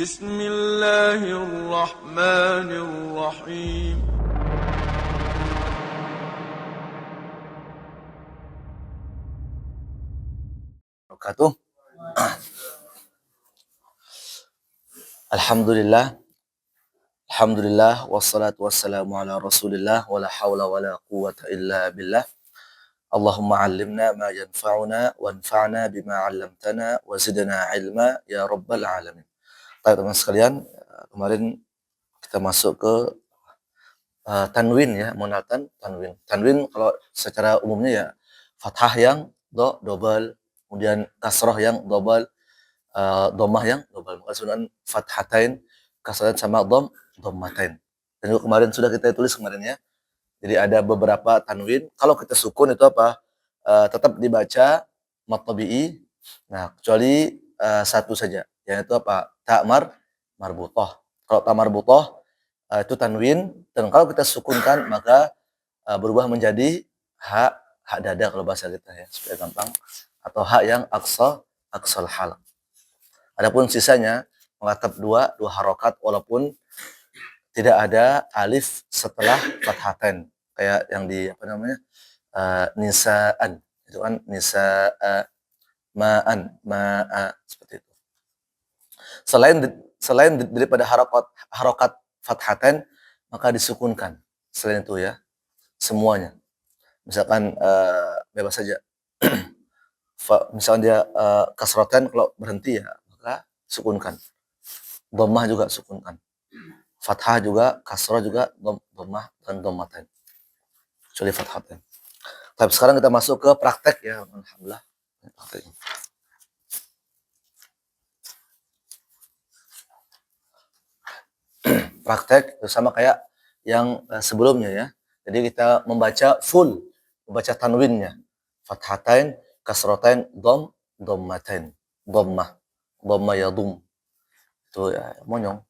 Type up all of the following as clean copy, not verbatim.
بسم الله الرحمن الرحيم Wabarakatuh. Alhamdulillah wassalatu wassalamu ala Rasulillah wala haula wala quwwata illa billah. Allahumma 'allimna ma yanfa'una wanfa'na bima 'allamtana wa zidna 'ilma ya rabbal alamin. Baik teman sekalian, kemarin kita masuk ke tanwin ya, mengenal tanwin. Tanwin kalau secara umumnya ya fathah yang double, kemudian kasrah yang double, dhammah yang double. Maka sunan fathatain, kasratain sama dhammatain. Dan juga kemarin sudah kita tulis kemarin ya. Jadi ada beberapa tanwin. Kalau kita sukun itu apa? Tetap dibaca mad tabi'i. Nah, kecuali satu saja, yaitu apa? Ta marbutah. Kalau ta marbutah itu tanwin, dan kalau kita sukunkan maka berubah menjadi hak dada kalau bahasa kita ya, supaya gampang, atau hak yang aqsal halq. Adapun sisanya mengatap dua harokat walaupun tidak ada alif setelah fathatain, kayak yang di nisaan, itu kan ma'a seperti itu. Selain daripada harokat fathatain maka disukunkan selain itu ya, semuanya. Misalkan bebas saja. Misalnya dia kasrotan, kalau berhenti ya maka sukunkan. Dhammah juga sukunkan. Fathah juga, kasrah juga, dhammah dan dhammatain. Kecuali fathatain. Tapi sekarang kita masuk ke praktek ya, alhamdulillah. Praktek itu sama kayak yang sebelumnya ya. Jadi kita membaca full, membaca tanwinnya. Fathatain, kasratain, dhammatain. Dhammah yadhum. Itu ya, monyong.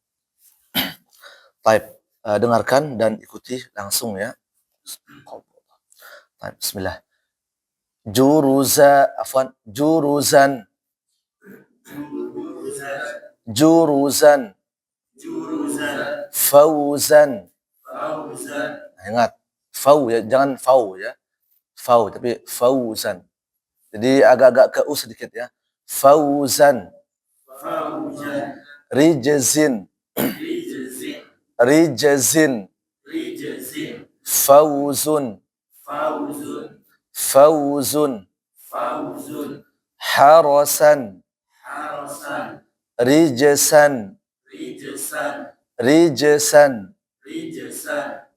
Baik, dengarkan dan ikuti langsung ya. Baik, bismillah. Juruzan. Fauzan. Ingat, fau ya, jangan fau ya. Fau, tapi fauzan. Jadi agak-agak ke u sedikit ya. Fauzan. Rijzin. Fauzun. Harasan. Rijsan.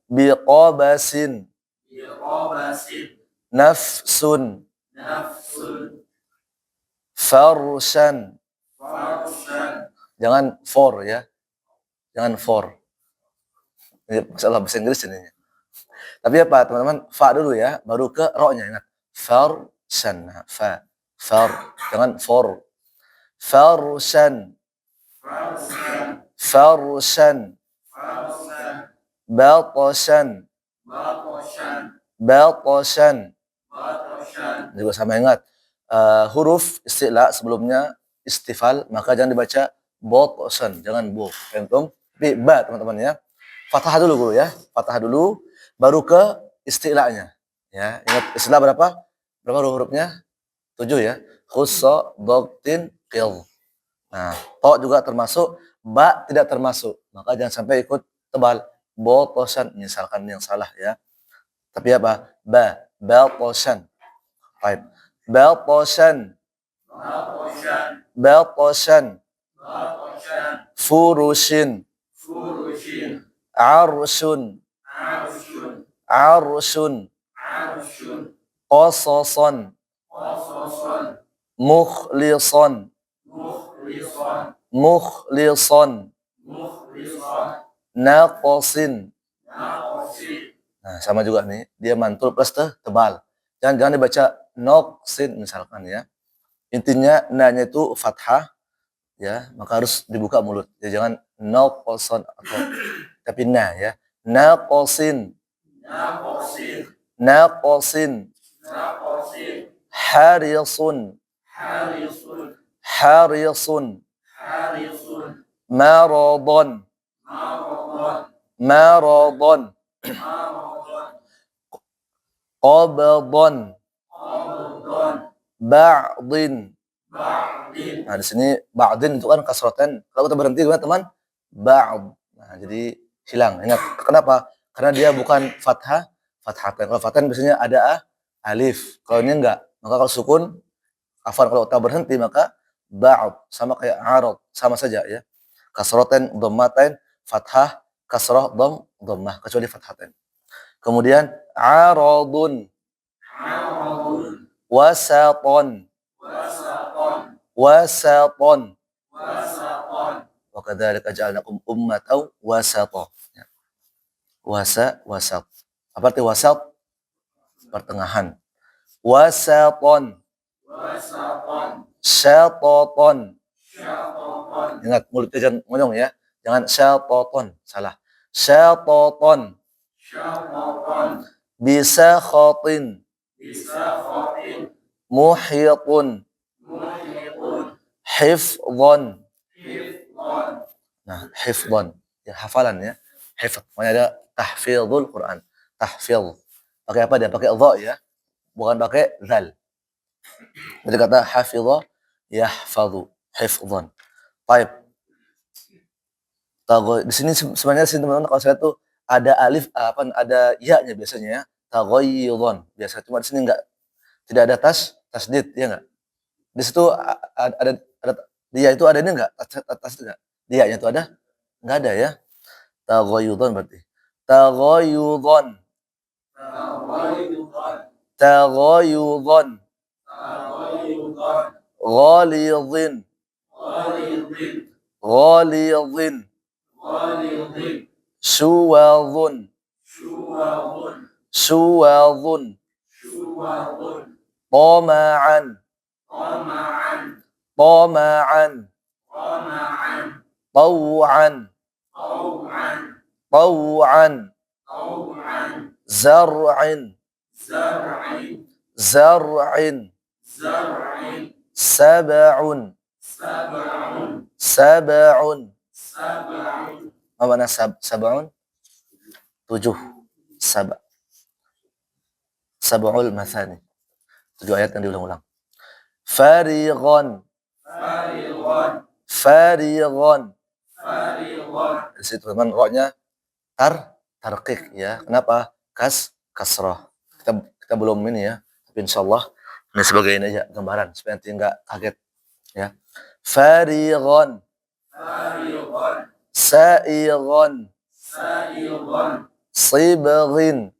Biqabasin. Nafsun. Farshan. Jangan for ya. Jangan for. Ini masalah bahasa Inggris ini. Tapi apa teman-teman? Fa dulu ya, baru ke ro-nya. Ingat. Farshan. Far. Jangan for. Farshan. Batashan. Juga sama, ingat. Huruf isti'la sebelumnya istifal, maka jangan dibaca botosan, jangan bo. Tapi ba teman-teman ya. Fathah dulu guru ya. Fathah dulu baru ke isti'lanya. Ya, ingat istilah berapa? Berapa hurufnya? 7 ya. Khussa, dhabtin, qil. Nah, to juga termasuk, ba tidak termasuk. Maka jangan sampai ikut tebal. Botosan, misalkan yang salah ya. Tapi apa? Batashan. Baik. Batashan. Furushin. Arshun. Qasasan. Mukhlisan. Naqasin. Nah, sama juga nih, dia mantul plus tebal. Jangan dibaca noqsin misalkan ya. Intinya na-nya itu fathah ya, maka harus dibuka mulut. Ya, jangan noqsan atau tapi na ya. Naqasin. Harisun. maradon, maradon, qabdon, ba'din. Nah, di sini ba'din itu kan kasroten. Kalau kita berhenti gimana, teman? Ba'd. Nah, jadi hilang. Ingat, kenapa? Karena dia bukan fathah, fathatan. Kalau fathatan biasanya ada alif. Kalau ini enggak. Maka kalau sukun, afwan, kalau kita berhenti maka ba'd, sama kayak arad, sama saja ya. Kasroten, dhammatain, fathah, kasrah, dhammah, kecuali fathatain. Kemudian aradun, wasaton, wasaton, wa kadzalika ja'alnakum ummatan wasata. Wasat. Apa arti wasat? Pertengahan. Wasaton, syataton. Ingat, mulutnya jangan ngonyong ya. Jangan syataton, salah. Syataton. Bisa khotin. Muhitun. Hifdhan. Nah, hifdhan. Ya, hafalan ya. Hifdh. Makanya ada tahfidhul Quran. Tahfidh. Pakai apa dia? Pakai dha ya. Bukan pakai zal. Jadi kata hafidha yahfadhu. Hifdhan. Baik. Di sini sebenarnya teman-teman kalau saya tuh ada alif ada ya-nya biasanya ya. Taghayyudhan. Biasa cuma di sini enggak, tidak ada tasdid ya enggak? Di situ ada dia itu ada ini enggak? Tasdid enggak? Dia-nya itu ada? Enggak ada ya. Taghayyudhan berarti. Taghayyudhan. Taghayyudhan. Ghalidhin. Ghalidhin. Suwadhun. Suwadhun. Tama'an. Tama'an. Taw'an. Taw'an. Zar'in. Zar'in. Sab'un. Sab'un. Apa makna sab'un? 7. Sab'ul mathani. 7 ayat yang diulang-ulang. Farighan. Farighan. Di situ teman ro-nya tarqiq ya. Kenapa? Kasrah. Kita belum ini ya. Tapi insyaallah ini sebagai ini aja gambaran supaya nanti enggak kaget ya. Farighan. Sa'ighan. Sibghin.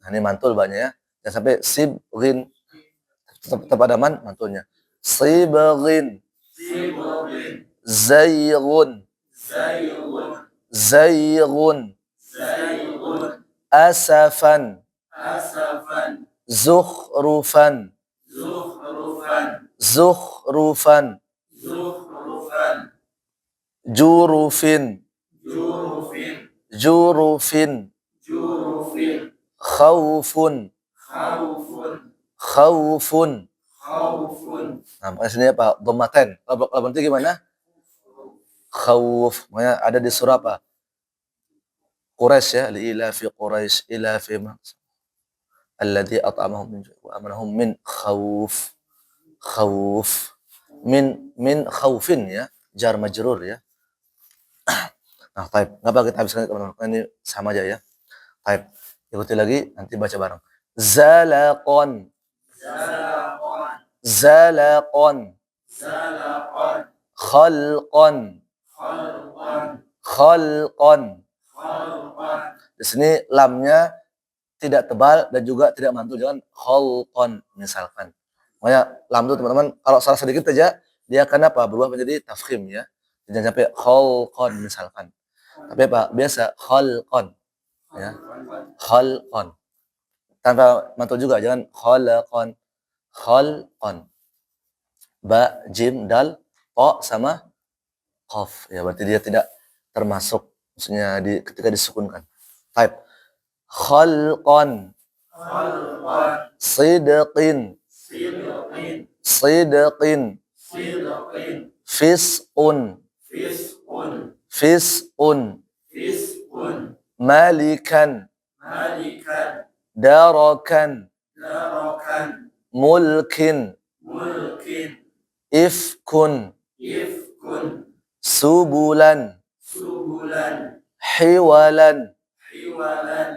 Nah, ini mantul banyak ya. Jangan sampai sibghin. Tetap ada mantulnya. Sibghin. Zayghun. Zayghun. Asafan. Zukhrufan. Zukhrufan. Jurufin. Jurufin. Khawfun. Khawfun. Nah, makanya sini apa? Dhammatain. Kalau berarti gimana? Khawf. Makanya ada di surah apa? Quraisy ya, liila fi Quraisy ila fi alladzi at'amahum min ju' wa amanahum min khawf. Khawf. Min khawfin ya, jar majrur ya. Nah, baik. Enggak apa kita habiskan teman-teman. Ini sama aja ya. Baik. Ikuti lagi nanti baca bareng. Zalaqan. Zalaqan. Khalqan. Khalqan. Di sini lamnya tidak tebal dan juga tidak mantul, jangan khalqan misalkan. Makanya lam itu teman-teman kalau salah sedikit saja dia akan apa? Berubah menjadi tafkhim ya. Jangan sampai khalqan misalkan. Tapi apa? Biasa khalqan. Ya. Khalqan. Tanpa mantul juga, jangan khalaqan. Khalqan. Ba, jim, dal, ta sama qaf. Ya, berarti dia tidak termasuk maksudnya ketika disukunkan. Baik. Khalqan. Sidqin. Sidqin. Fisqun. fisqun, fis'un, fisqun, malikan, malikan, darakan, darakan, mulkin, mulkin, ifkun, ifkun, subulan, subulan, hiwalan, hiwalan,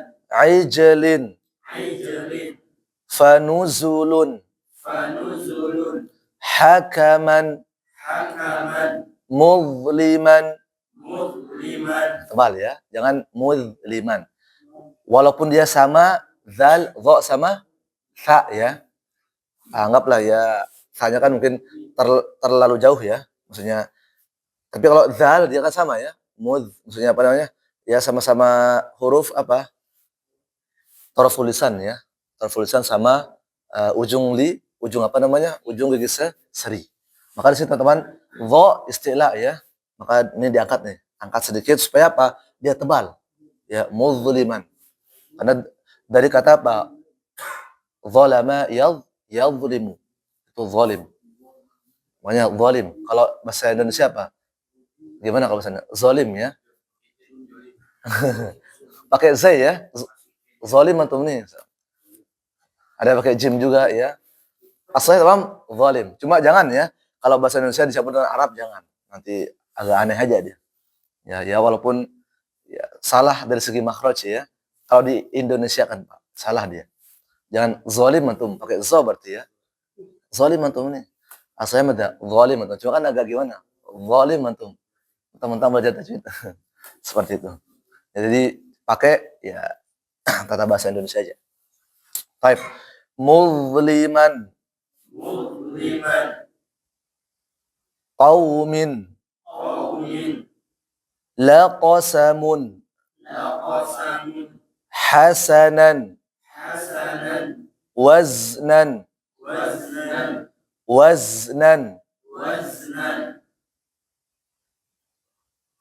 ijlin, ijlin, fanuzulun, fanuzulun, hakaman, hakaman, muzliman. muzliman, Tebal ya, jangan muzliman. Walaupun dia sama, zal, dha sama tha ya. Anggaplah ya, tanya kan mungkin terlalu jauh ya. Maksudnya, tapi kalau zal dia kan sama ya. Maksudnya apa namanya? Ya sama-sama huruf apa? Taraful lisan ya. Taraful lisan sama ujung apa namanya? Ujung gigi seri. Maka di sini teman-teman, dha istilah ya. Maka ini diangkat nih. Angkat sedikit supaya apa? Dia tebal. Ya, muzliman. Karena dari kata apa? Zalama yadhlimu. Itu zalim. Makanya zalim. Kalau bahasa Indonesia apa? Gimana kalau bahasa zalim ya? Pakai z ya. Zalim antum nih. Ada pakai jim juga ya. Asalnya dalam zalim. Cuma jangan ya. Kalau bahasa Indonesia dicampur dengan Arab jangan. Nanti agak aneh aja dia. Ya walaupun ya, salah dari segi makhraj ya. Kalau di Indonesia kan Pak, salah dia. Jangan zalim antum, pakai za berarti ya. Zalim antum nih. Asalnya ada zalim antum. Cuma kan agak gimana? Zalim antum. Mentang-mentang belajar tajwid. Seperti itu. Ya, jadi pakai ya tata bahasa Indonesia aja. Baik. Muzliman, muzliman, qaumin, qawmin, laqasamun, laqasamun, hasanan, hasanan, waznan, waznan, waznan, waznan,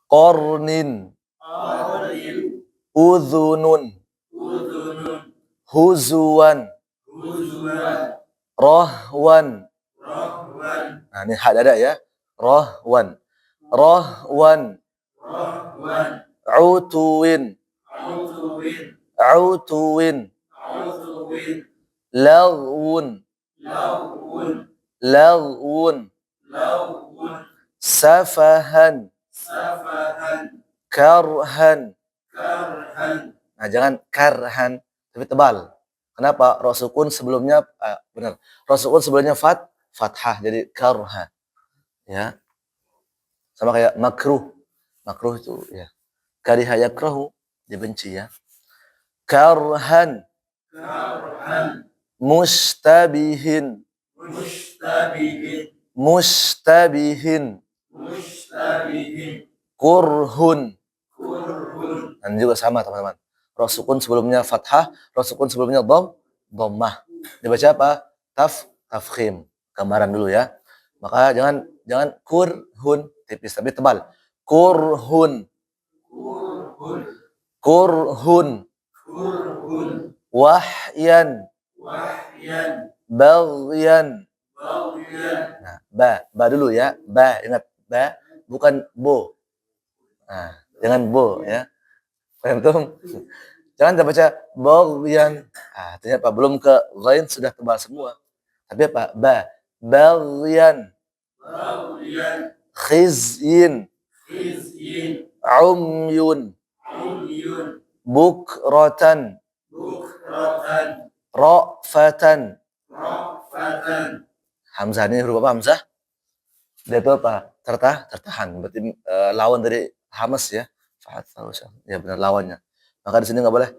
qarnin, qarin, udhunun, udhunun, huzuan, huzwan, rahwan. rahwan, Nah, ini had ada ya. Rahwan. Rahwan, rahwan, utuwin, utuwin, utuwin, utuwin, laghun, lawun, laghun, lawun, safahan, safahan, karhan. karhan, Nah, jangan karhan, tapi tebal. Kenapa? Ra sukun sebelumnya benar. Ra sukun sebelumnya fathah jadi karha. Ya. Sama kayak makruh. Makruh itu ya. Kariha yakrahu, dibenci ya. Karhan, karhan, mustabihin, mustabihin, mustabihin, mustabihin, kurhun. kurhun, Dan juga sama teman-teman. Ra sukun sebelumnya fathah, ra sukun sebelumnya dhammah. Dibaca apa? Tafkhim. Gambaran dulu ya. Maka jangan kurhun tipis tapi tebal. Kurhun, kurhun, kurhun, kurhun, wahyan, wahyan, baghyan. baghyan, Nah, ba dulu ya. Ba, ingat ba bukan bo. Nah, jangan bo ya. Paham tuh? Jangan baca baghyan. Ah, artinya apa? Belum ke ghain sudah tebal semua. Tapi apa? Baghyan, baghyan, khizyin, khizyin, umyun, umyun, bukratan, bukratan, ra'fatan. ra'fatan, Hamzah ini huruf apa hamzah? Dia itu apa? Tertahan. Berarti lawan dari hamas ya. Ya benar lawannya. Maka di sini nggak boleh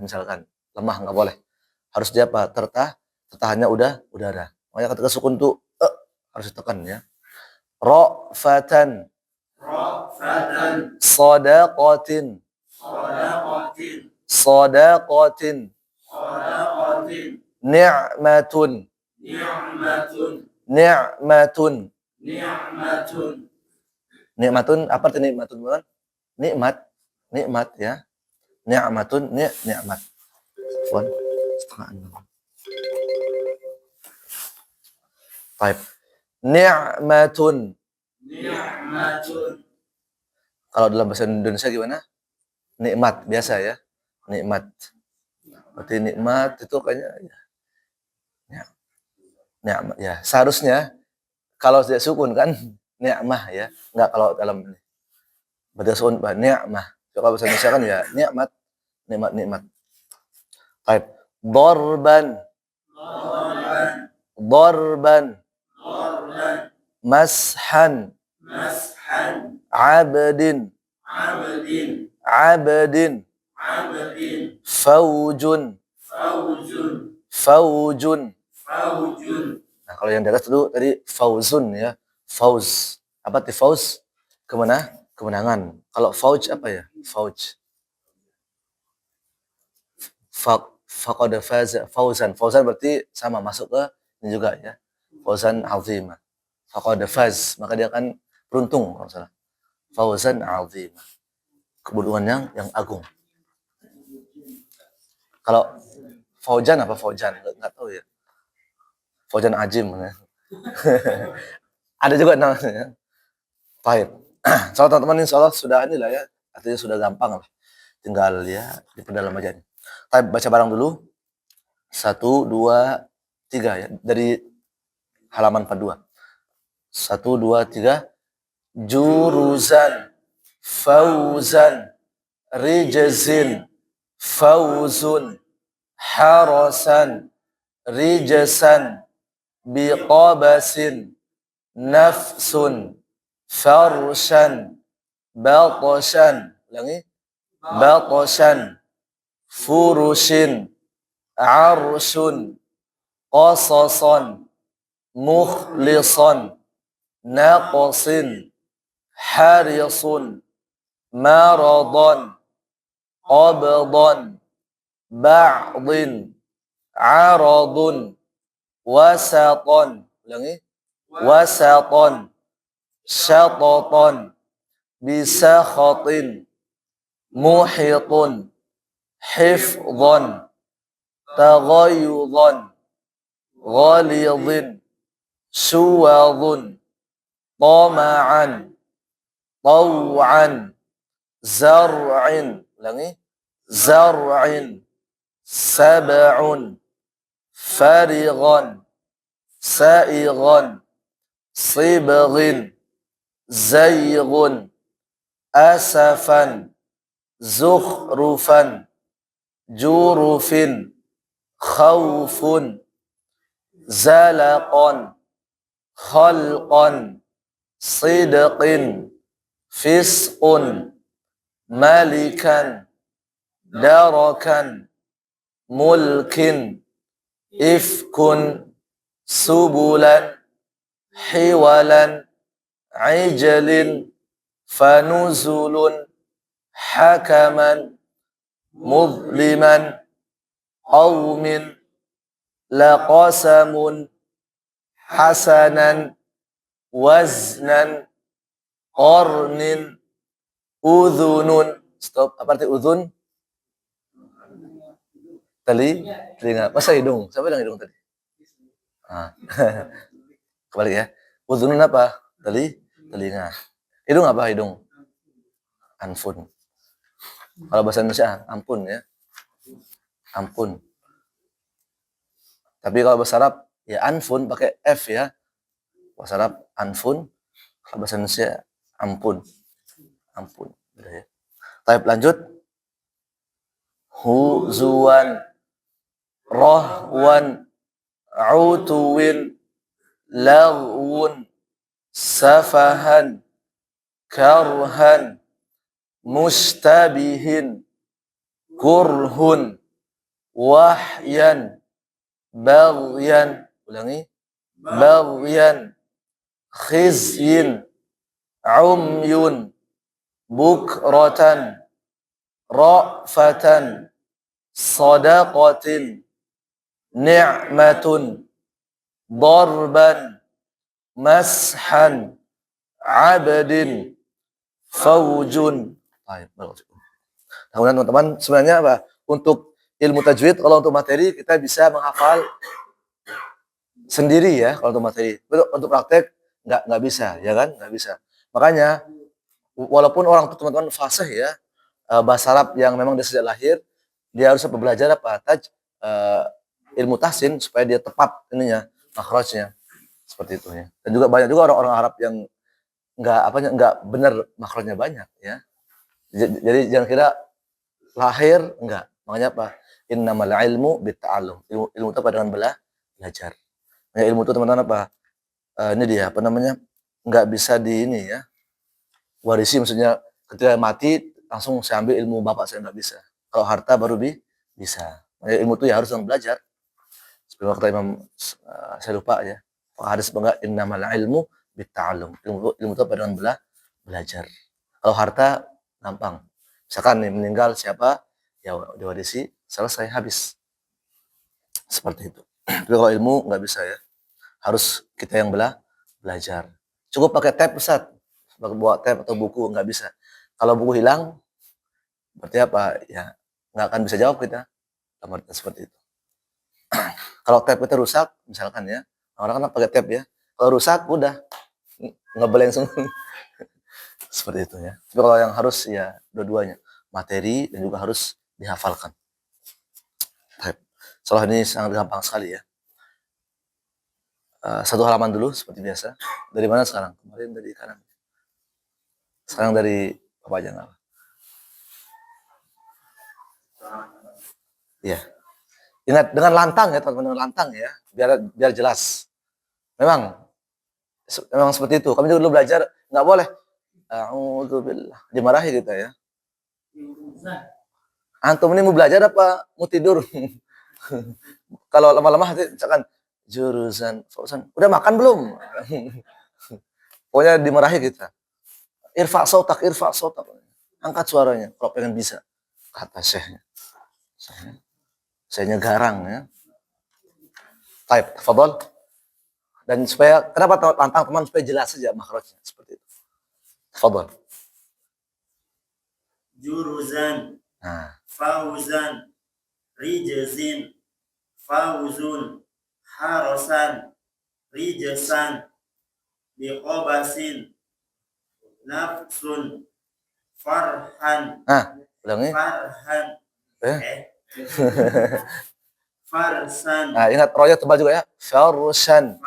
misalkan lemah nggak boleh. Harus dia apa? Tertahannya udara. Makanya ketika sukun tuh harus ditekan ya. Ra'fatan, ra'fatan, sadaqatin, sadaqatin, sadaqatin, sadaqatin, ni'matun, ni'matun, ni'matun. ni'matun, Nikmatun apa arti nikmatun bukan? Nikmat ya. Ni'matun nikmat. Wan setengah 6. Baik. Ni'matun, ni'matun, Kalau dalam bahasa Indonesia gimana? Nikmat, biasa ya. Nikmat. Berarti nikmat itu kayaknya ya, nikmat ya. Seharusnya kalau tidak sukun kan ni'mah ya. Enggak kalau dalam ini. Berarti sukun ni'mah. Kalau bahasa Indonesia kan ya nikmat, nikmat. Baik. Darban, darban, mashan, mashan, abdin, abdin, faujun, faujun, Nah, kalau yang di atas dulu tadi fauzun ya. Fauz. Apa arti fauz? Kemenangan. Kalau fauj apa ya? Fauj. Faqad faza fauzan. Fauzan berarti sama masuk ke ini juga ya. Fauzan azimah. Faqad faz, maka dia akan beruntung kalau salah. Fauzan azimah. Keberuntungan yang agung. Kalau faujan apa faujan? Enggak tahu ya. Faujan ajim ya. Ada juga namanya. Baik. So teman-teman insya Allah sudah inilah ya. Artinya sudah gampang lah. Tinggal ya diperdalam aja nih. Baik, baca bareng dulu. 1, 2, 3 ya. Dari halaman 42. 1, 2, 3. Juruzan, fauzan, rijzin, fauzun, harasan, rijsan, biqabasin, nafsun, farshan, batashan, ulangi, batashan, furushin, arshun, qasasan, mukhlisan, naqsin, harisun, maradan, qabdan, ba'din, aradun, wasatan, ulangi, wasatan, syatatan, bisakhatin, muhitun, hifdhan, taghayyudhan, ghalidhin, suwadhun, tama'an, taw'an, zar'in, ulangi, zar'in, sab'un, farighan, saighan, sibghin, zayghun, asafan, zukhrufan, jurufin, khawfun, zalaqan, khalqan, sidqin, fisqun, malikan, darakan, mulkin, ifkun, subulan, hiwalan, ijalin, fanuzulun, hakaman, mudliman, qawmin, laqasamun, hasanan, waznan, qarnin, udhunun. Stop. Apa arti udhun? Telinga. Masa hidung? Siapa bilang hidung tadi? Ah. Kembali ya. Udhunun apa? Telinga. Hidung apa hidung? Anfun. Kalau bahasa Indonesia ampun ya. Ampun. Tapi kalau bahasa Arab ya anfun pakai F ya. Bahasa Arab anfun. Kalau bahasa Indonesia ampun. Ampun. Udah ya. Baik, lanjut. Huzuan, rahwan, utuwin, laghwun, safahan, karhan, mustabihin, kurhun, wahyan, baghyan, ulangi, baghyan, khizyin, umyun, bukratan, ra'fatan, sadaqatin, ni'matun, darban, mashan, abdin, faujun. Nah, kemudian teman-teman sebenarnya apa? Untuk ilmu tajwid, kalau untuk materi kita bisa menghafal sendiri ya kalau untuk materi. Untuk praktek nggak bisa, ya kan? Nggak bisa. Makanya walaupun orang tua teman-teman fasih ya, bahasa Arab yang memang dia sejak lahir, dia harus belajar ilmu tahsin supaya dia tepat ininya, makhrajnya. Seperti itu ya. Dan juga banyak juga orang-orang Arab yang nggak benar makhrajnya banyak ya. Jadi jangan kira lahir enggak. Makanya apa? Innamal ilmu bitta'allum. Ilmu itu apa? Dengan belajar. Ya, ilmu itu teman-teman apa? Ini dia apa namanya? Enggak bisa di ini ya. Warisi maksudnya ketika mati langsung saya ambil ilmu bapak saya enggak bisa. Kalau harta baru bisa. Ya, ilmu itu ya harus dengan belajar. Seperti kata Imam saya lupa ya. Hadis enggak innamal ilmu bitta'allum. Ilmu itu apa? Dengan belajar. Kalau harta gampang. Misalkan nih meninggal siapa, ya diwarisi, selesai, habis. Seperti itu. Tapi kalau ilmu nggak bisa ya. Harus kita yang belajar. Cukup pakai tab, Ustaz. Bawa tab atau buku, nggak bisa. Kalau buku hilang, berarti apa? Ya, nggak akan bisa jawab kita. Seperti itu. Kalau tab kita rusak, misalkan ya, orang kan pakai tab ya. Kalau rusak, udah. Ngeblank semua. Seperti itu ya. Tapi kalau yang harus ya dua-duanya, materi dan juga harus dihafalkan. Soal ini sangat gampang sekali ya. Satu halaman dulu seperti biasa. Dari mana sekarang? Kemarin dari kanan. Sekarang dari Bapak Jangan. Ya. Ingat dengan lantang ya teman-teman, dengan lantang ya, biar jelas. Memang seperti itu. Kami juga dulu belajar nggak boleh. A'udzubillah. Dimarahi kita ya. Antum ini mau belajar apa mau tidur? Kalau lama-lama misalkan jurusan Fauzan, udah makan belum? Pokoknya dimarahi kita. Irfa sautak. Angkat suaranya kalau pengen bisa. Kata syekhnya. Syekhnya garang ya. Baik, tafadhol. Dan supaya kenapa tantang teman supaya jelas saja makhrajnya seperti itu. Tafadhol. Juruzan. Fauzan. Rijzin. Fauzun. Harasan. Rijsan. Biqabasin. Nafsun. Farhan. Ulangi. Farhan. Farsan. Ingat roya tebal juga ya. Farsan.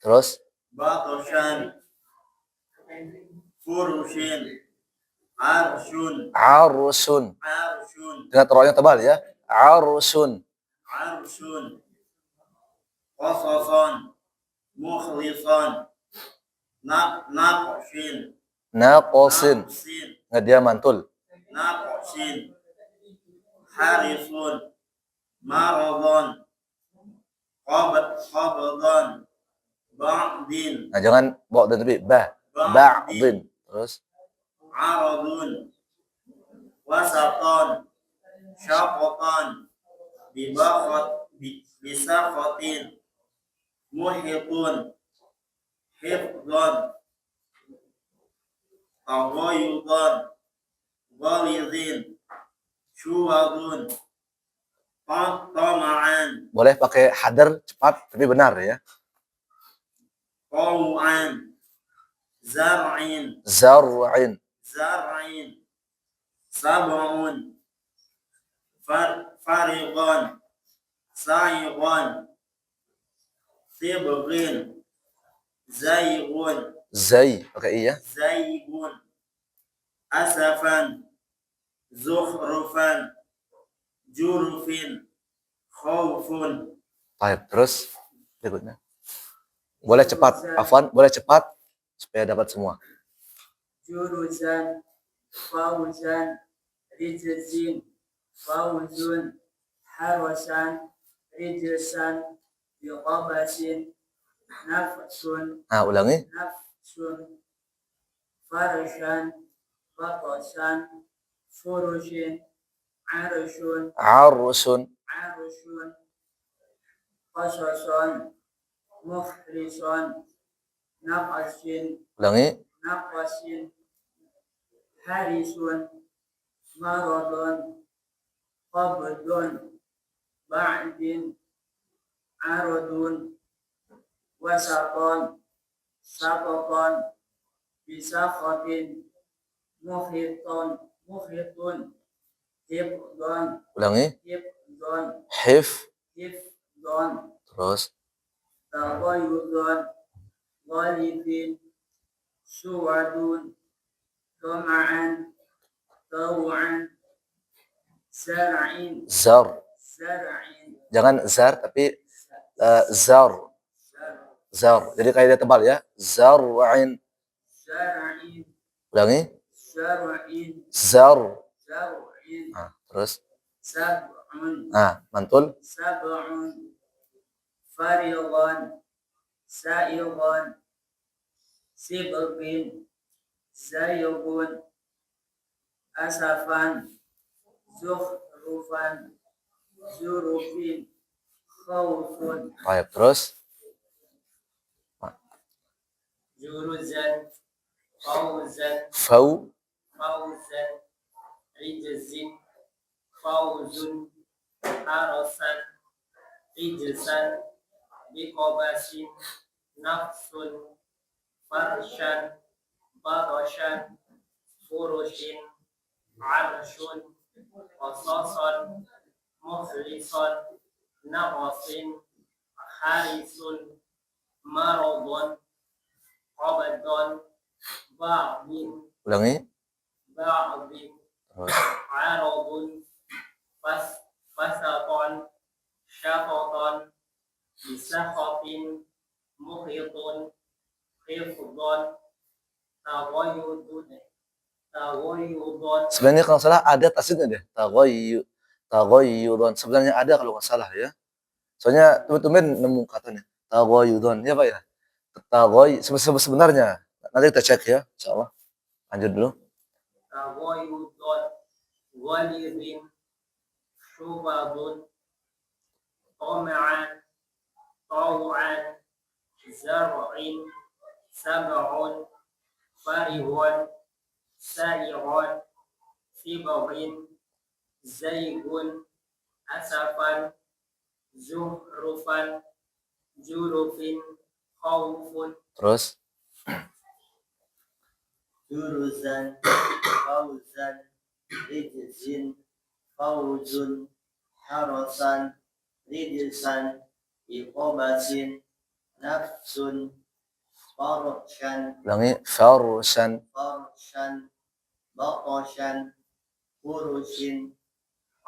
Terus? Batoshan. Furushin. Arsun. Ingat roya tebal ya. Arsun. Qasasan. Mukhlisan. Naqsin. Ingat dia mantul. Naqsin. Harisun. Maradhan. Qabdan. Ba'din. Jangan ba'din tapi ba'din. Terus? Aradun. Wasatan. Syaqatan. Bisaqatin. Muhitun. Hifdan. Taghayudan. Ghalidhin. Syuwadun. Tama'an. Boleh pakai hadar cepat tapi benar ya. Taw'an. Zar'in. Sab'un. Fariqan. Sa'iqan. Sibghin. Zaygun. Pakai iya. Zaygun. Asafan. Zukhrufan. Jurufin. Khawfun. Baik, terus berikutnya. Boleh cepat, Afwan, boleh cepat supaya dapat semua. Juruzan, Fauzan, Rijzin, Fauzun, Harasan, Rijsan, Biqabasin, Nafsun. Ulangi. Nafsun, Farshan, Batasan, Furushin, Arshun, Qasasan, Mukhlisan, Naqasin. Ulangi. Naqasin. Harisun. Maradun. Qabdun. Ba'din. Aradun. Wasatan. sakoton bisakotin muhitun hifdon Ulangi. hifdon Hif. hifdon Terus. tagoyudon walidin suwadun toma'an taw'an zara'in Zar. zara'in Jangan zar tapi zar. Zar. Jadi kayak dia tebal ya. Zar'in. zara'in Ulangi. zara'in Zar. zara'in Nah, terus. sab'un Nah, mantul. sab'un fariḍan sa'iḍan sibqin zaygun asafan zukhrufan zurufin khawfun Baik, terus. juruzan fawzan Fau. fawzan ijzin fawzun harasan ijzan biqabasin nafsun farshan badashan furushin arshun qasasan mukhlisan naqasin harisun maradun qabadun ba'din Ulangi. ba'din Terus. aradun fasaton syafatan bisakhatin muhitun hifdun tawayyudun Sebenarnya kalau nggak salah ada tasdidnya deh. Taghayyudun. Sebenarnya ada kalau nggak salah ya. Soalnya teman-teman nemu katanya. Taghayyudun. Ya Pak ya? Sebenarnya. Nanti kita cek ya. Insyaallah. Lanjut dulu. tawayyudun walidin syubadun toma'an taw'an zar'in sab'un farihun sari'un sibghin zaygun asafan zuhrufan jurufin khawfun Terus. juruzan fawzan rijzin fawzun harasan rijsan iqabasin nafsun farshan Ulangi. Farshan. batashan furushin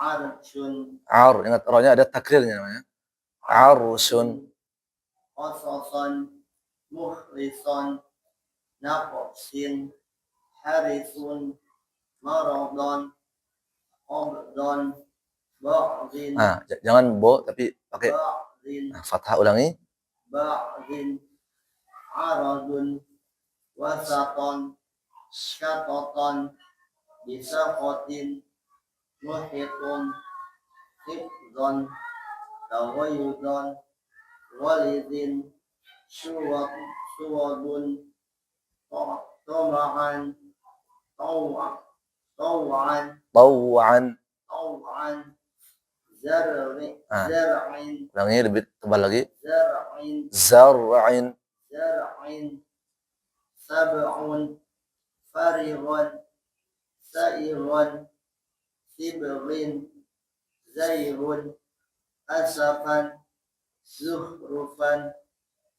arshun Ingat rohnya ada takrirnya namanya. Arshun. qasasan mukhlisan naqsin harisun maradon qabdon ba'din Nah, jangan bo tapi pakai fathah. Ulangi. ba'din aradun wasaton syatatan bisaqatin muhitun hifdhan tawayyudan walidin suwadun toma'an taw'an zar'in Ulangi lebih tebal lagi. zar'in Zar'in. sab'un fariḍan sa'iḍan sibghin zaygun asafan zukhrufan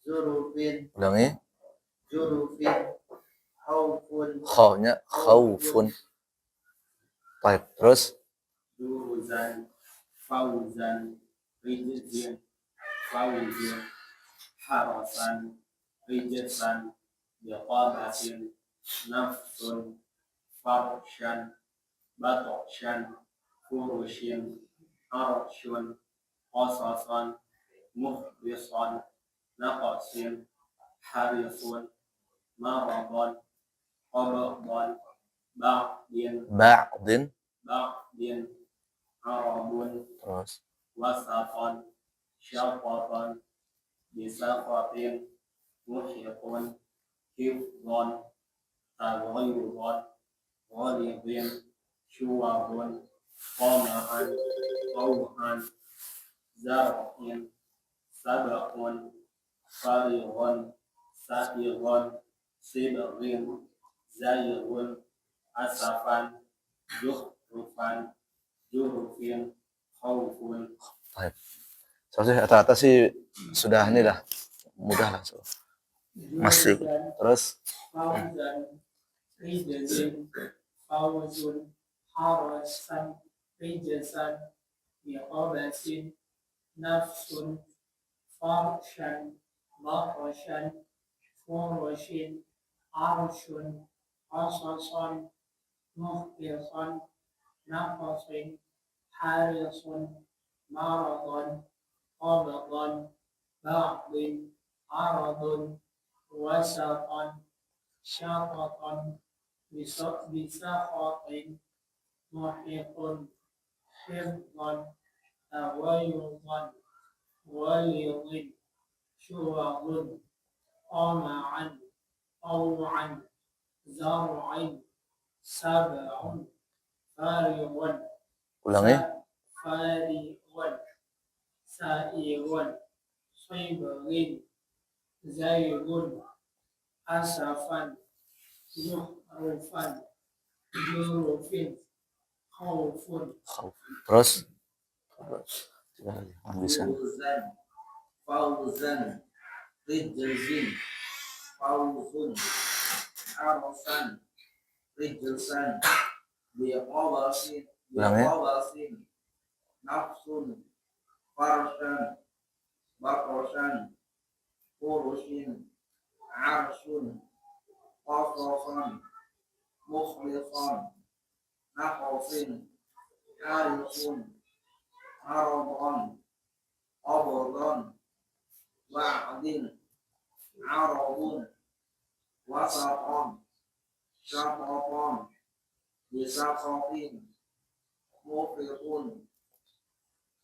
zurufin Ulangi. jurufin khawfun Khawnya khawfun. Baik, terus. juruzan fawzan rijzin fawzun harasan rijsan biqabasin nafsun farshan batashan furushin arshun qasasan mukhlisan naqasin harisun maradun qabdun ba'din arabun Terus. wasatan syafatan bisaqatin muhitun hifdhan taghayyuran walidin syuwadun toma'an taw'an zar'in sab'un farighun سائغا صبغ زيغ أسفا زخرفا جرف خوف. Baik. Soalnya rata-rata sih sudah ini dah mudah lah. So. Masih. Terus فوزا رجز فوز حرسا رجسا بقبس نفس فرشا بطشا فرش عرش قصصا مخلصا نقص حارص مرضا قبضا بعض عرض وسطا شططا بسخط محيط حفظا تغيظا غليظ شوظ طمعا طوعا زرع سبع فارغا ulangi. فارغا سائغا صبغ زيغ أسفا زخرفا جرف خوف. Terus bisa. فوزا رجز فوز حرسا رجسا بقبس نفس فرشا بطشا فرش عرش قصصا مخلصا نقص حارس عرضا قبضا وعد عرض وسطا شططا بسخط مفرط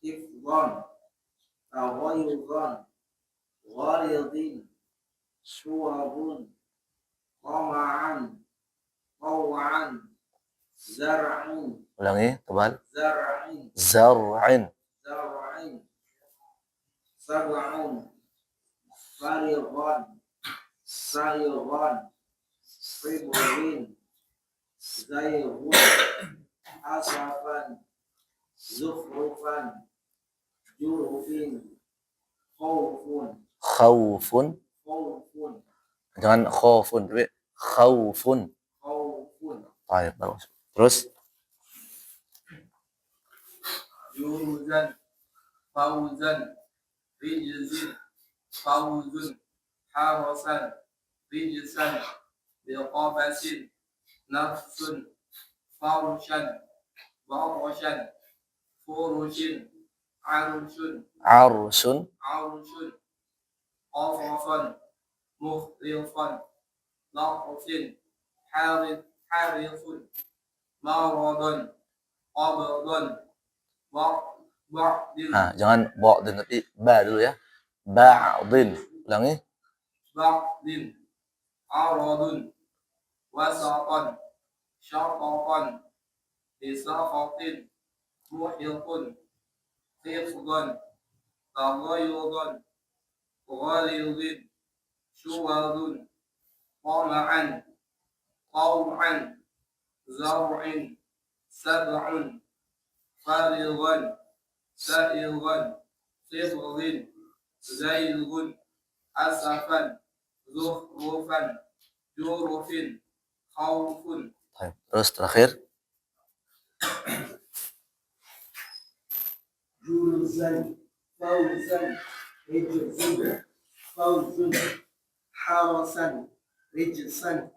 حفظا تغيظا غليظ شوب طمعا طوعا زرع Ulangi, tebal. زرع Zar'in. سبع فرغا سيغا صبغ زيغ أسفا زخرفا جرف خوف. Khawfun. Jangan khawfun, tapi khawfun. Baik, bagus. Terus جوزا فوزا رجز فوز حرسا رجسا بقبس نفس فرشا بطشا فرش عرش arsun. قصصا مخلصا نقص حارس مرضا قبضا بعض Jangan ba'din, tapi ba dulu ya. Ba'din. Ulangi. بعض عرض وسطا شططا بسخط محيط حفظا تغيظا غليظ شوظ طمعا طوعا زرع سبع فارغا سائغا صبغ زيغ أسفا زخرفا جرف خوف. Terus terakhir. جوزا فوزا رجزا فوز حرسا رجسا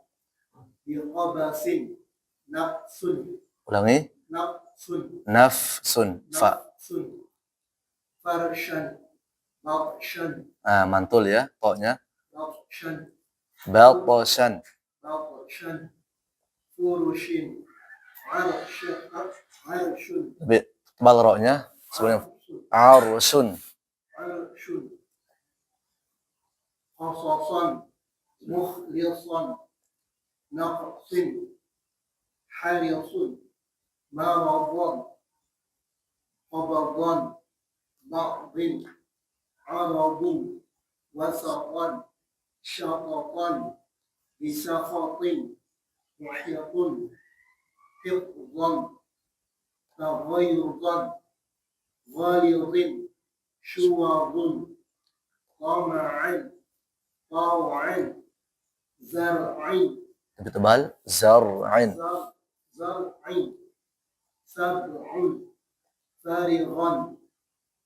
بقبس نفس Ulangi. Nafsun. فرشا بطشا Mantul ya, pokoknya. بطشا Balposhan. فرش عرش Lebih tebal roknya. Sebenarnya arsun. قصصا مخلصا نقص حرص مرضا قبضا بعض عرض وسطا شططا بسخط محيط حفظا تغيظا غليظ شوظ طمعا طوعا زرع Lebih tebal. Zar'in. زرع سبع فارغا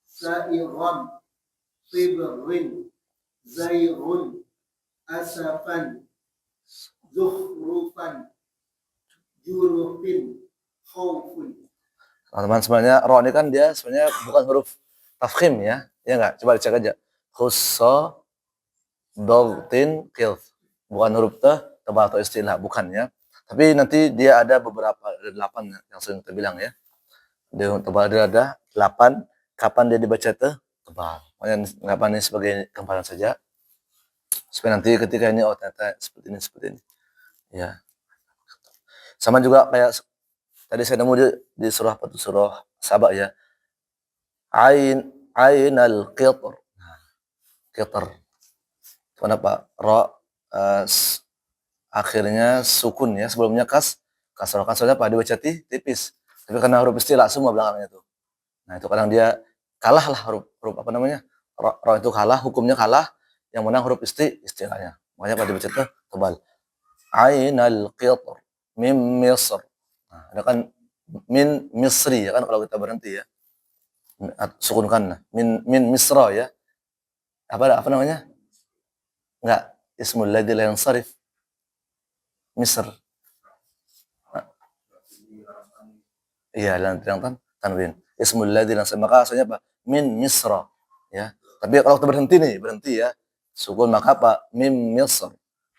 سائغا صبغ زيغ أسفا زخرفا جرف خوف. Teman-teman, sebenarnya ro ini kan dia sebenarnya bukan huruf tafkhim ya. Ya enggak? Coba dicek aja. Khussa dogtin qilf. Bukan huruf tebal atau istilah, bukan ya. Tapi nanti dia ada beberapa, ada 8 yang sering kita bilang ya. Dia tebal, dia ada 8. Kapan dia dibaca tebal. Makanya kapan ini sebagai gambaran saja. Supaya nanti ketika ini, oh ternyata seperti ini. Ya. Sama juga kayak tadi saya nemu di surah apa tuh? Surah Saba ya. Ainal qitr. Qitr. Kenapa? Ra akhirnya sukun ya, sebelumnya kasroh. Kasrohnya apa? Dibaca tipis. Tapi karena huruf istilah semua belakangnya itu. Nah, itu kadang dia kalah lah huruf apa namanya? Ra itu kalah, hukumnya kalah, yang menang huruf istilahnya. Makanya pada dibaca tebal. Ainal qitr mim Misr. Nah, ada kan min Misri ya kan kalau kita berhenti ya. Sukunkan min Misra ya. Apa namanya? Enggak, ismul ladzi la yansarif. Misr. Iya, yang tanwin. Ismul ladzi la yansarif. Maka asalnya apa? Min Misra ya. Tapi kalau kita berhenti ya. Sukun maka apa? Mim Misr.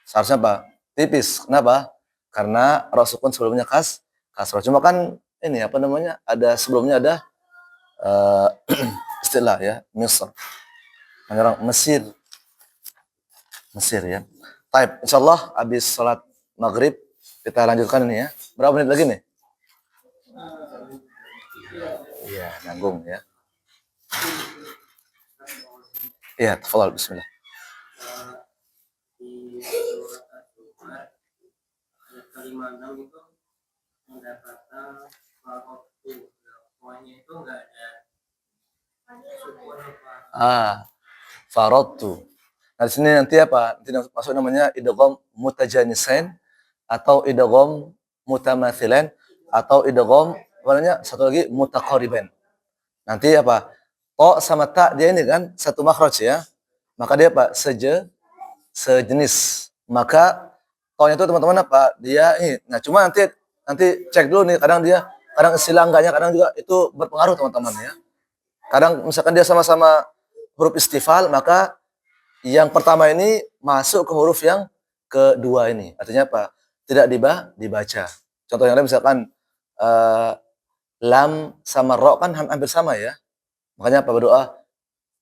Seharusnya apa? Tipis. Kenapa? Karena ra sukun sebelumnya kasrah. Cuma kan ini apa namanya? Ada sebelumnya ada istilah ya, Misr. Orang Mesir ya. Baik, insyaallah habis salat maghrib kita lanjutkan ini ya. Berapa menit lagi nih? Iya, nanggung ya. Iya, tafadhal bismillah. Di surat kalimat 6 itu mendapatkan waktu pokoknya itu enggak ada sukun apa. Faradtu. Nah, di sini nanti apa? Nanti masuk namanya idgham mutajanisain atau idgham mutamathilan atau idgham apa namanya? Satu lagi mutaqariban. Nanti apa? To sama ta dia ini kan satu makhraj ya. Maka dia apa? Sejenis. Maka to-nya itu teman-teman apa? Dia ini. Nah, cuma nanti cek dulu nih, kadang istilah enggaknya kadang juga itu berpengaruh teman-teman ya. Kadang misalkan dia sama-sama huruf istifal, maka yang pertama ini masuk ke huruf yang kedua ini. Artinya apa? Tidak dibaca. Contoh yang lain misalkan lam sama ro kan hampir sama ya. Makanya apa berdoa?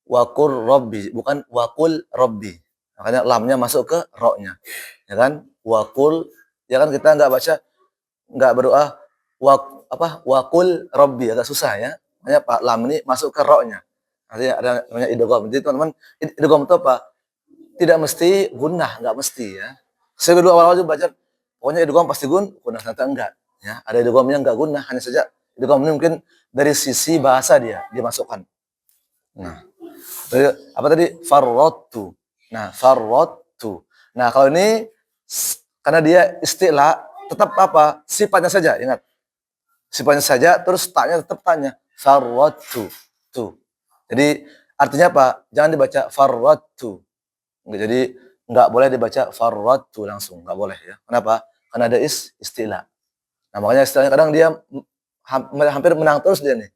Waqur Rabbi, bukan waqul Rabbi. Makanya lamnya masuk ke ro-nya. Ya kan? Waqul, ya kan kita enggak berdoa waqul Rabbi, agak susah ya. Makanya Pak lam ini masuk ke ro-nya. Artinya ada namanya idgham. Jadi teman-teman, idgham itu apa? Tidak mesti gunnah, enggak mesti ya. Saya dulu awal-awal baca pokoknya idgham pasti gunnah, ternyata enggak ya. Ada idgham yang enggak gunnah, hanya saja idgham ini mungkin dari sisi bahasa dia dimasukkan. Nah, apa tadi? Farradtu. Nah, farradtu. Nah, kalau ini karena dia istilah tetap apa? Sifatnya saja, ingat. Sifatnya saja terus taknya tetap tanya. Farradtu. Tuh. Jadi artinya apa? Jangan dibaca farradtu. Jadi enggak boleh dibaca farradtu langsung, enggak boleh ya. Kenapa? Karena ada istilah. Nah, makanya istilahnya kadang dia hampir menang terus dia nih.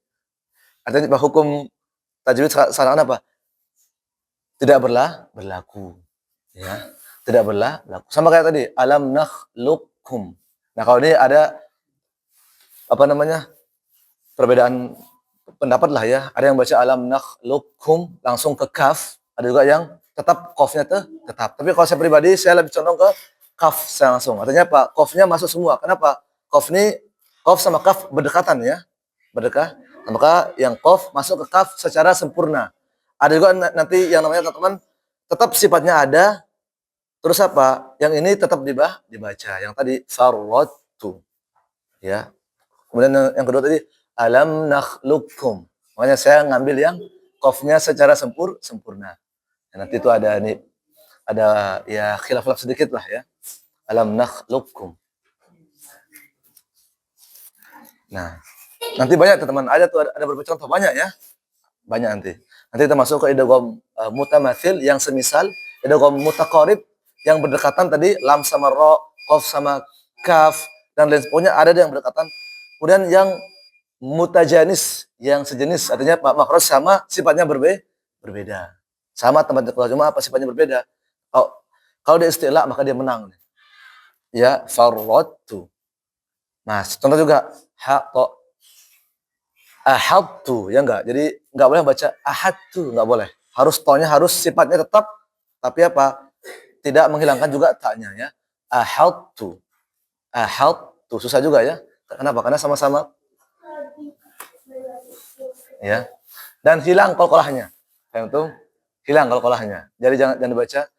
Artinya hukum tajwid sekarang apa? Tidak berlaku. Ya. Tidak berlaku. Sama kayak tadi, alam nakhluqkum. Nah, kalau ini ada apa namanya? Perbedaan pendapat lah ya. Ada yang baca alam nakhluqkum langsung ke kaf, ada juga yang tetap qafnya tetap. Tapi kalau saya pribadi saya lebih condong ke kaf saya langsung. Artinya apa? Qafnya masuk semua. Kenapa? Qaf sama kaf berdekatan ya. Berdekat. Maka yang qaf masuk ke kaf secara sempurna. Ada juga nanti yang namanya teman-teman tetap sifatnya ada, Terus apa? Yang ini tetap dibaca. Yang tadi farradtu. Ya. Kemudian yang kedua tadi alam nakhluqukum. Makanya saya ngambil yang qafnya secara sempurna. Ya, nanti itu ada ya khilaf-khilaf sedikit lah ya. Alam nakhluqukum. Nah, nanti banyak teman-teman. Ada beberapa contoh banyak ya. Banyak nanti. Nanti kita masuk ke idgham mutamatsil yang semisal idgham mutaqarib yang berdekatan tadi lam sama ra, qaf sama kaf dan lain sebagainya ada yang berdekatan. Kemudian yang mutajanis yang sejenis artinya makhraj sama sifatnya berbeda. Sama teman-teman cuma apa sifatnya berbeda. Kalau dia istilah maka dia menang. Ya, farradtu. Nah, contoh juga ha to ahadtu ya enggak. Jadi enggak boleh baca ahadtu, enggak boleh. Harus tonya harus sifatnya tetap tapi apa? Tidak menghilangkan juga taknya ya. Ahadtu. Ahadtu susah juga ya. Kenapa? Karena sama-sama ya. Dan hilang qalqalahnya. Yang itu hilang qalqalahnya. Jadi jangan dibaca.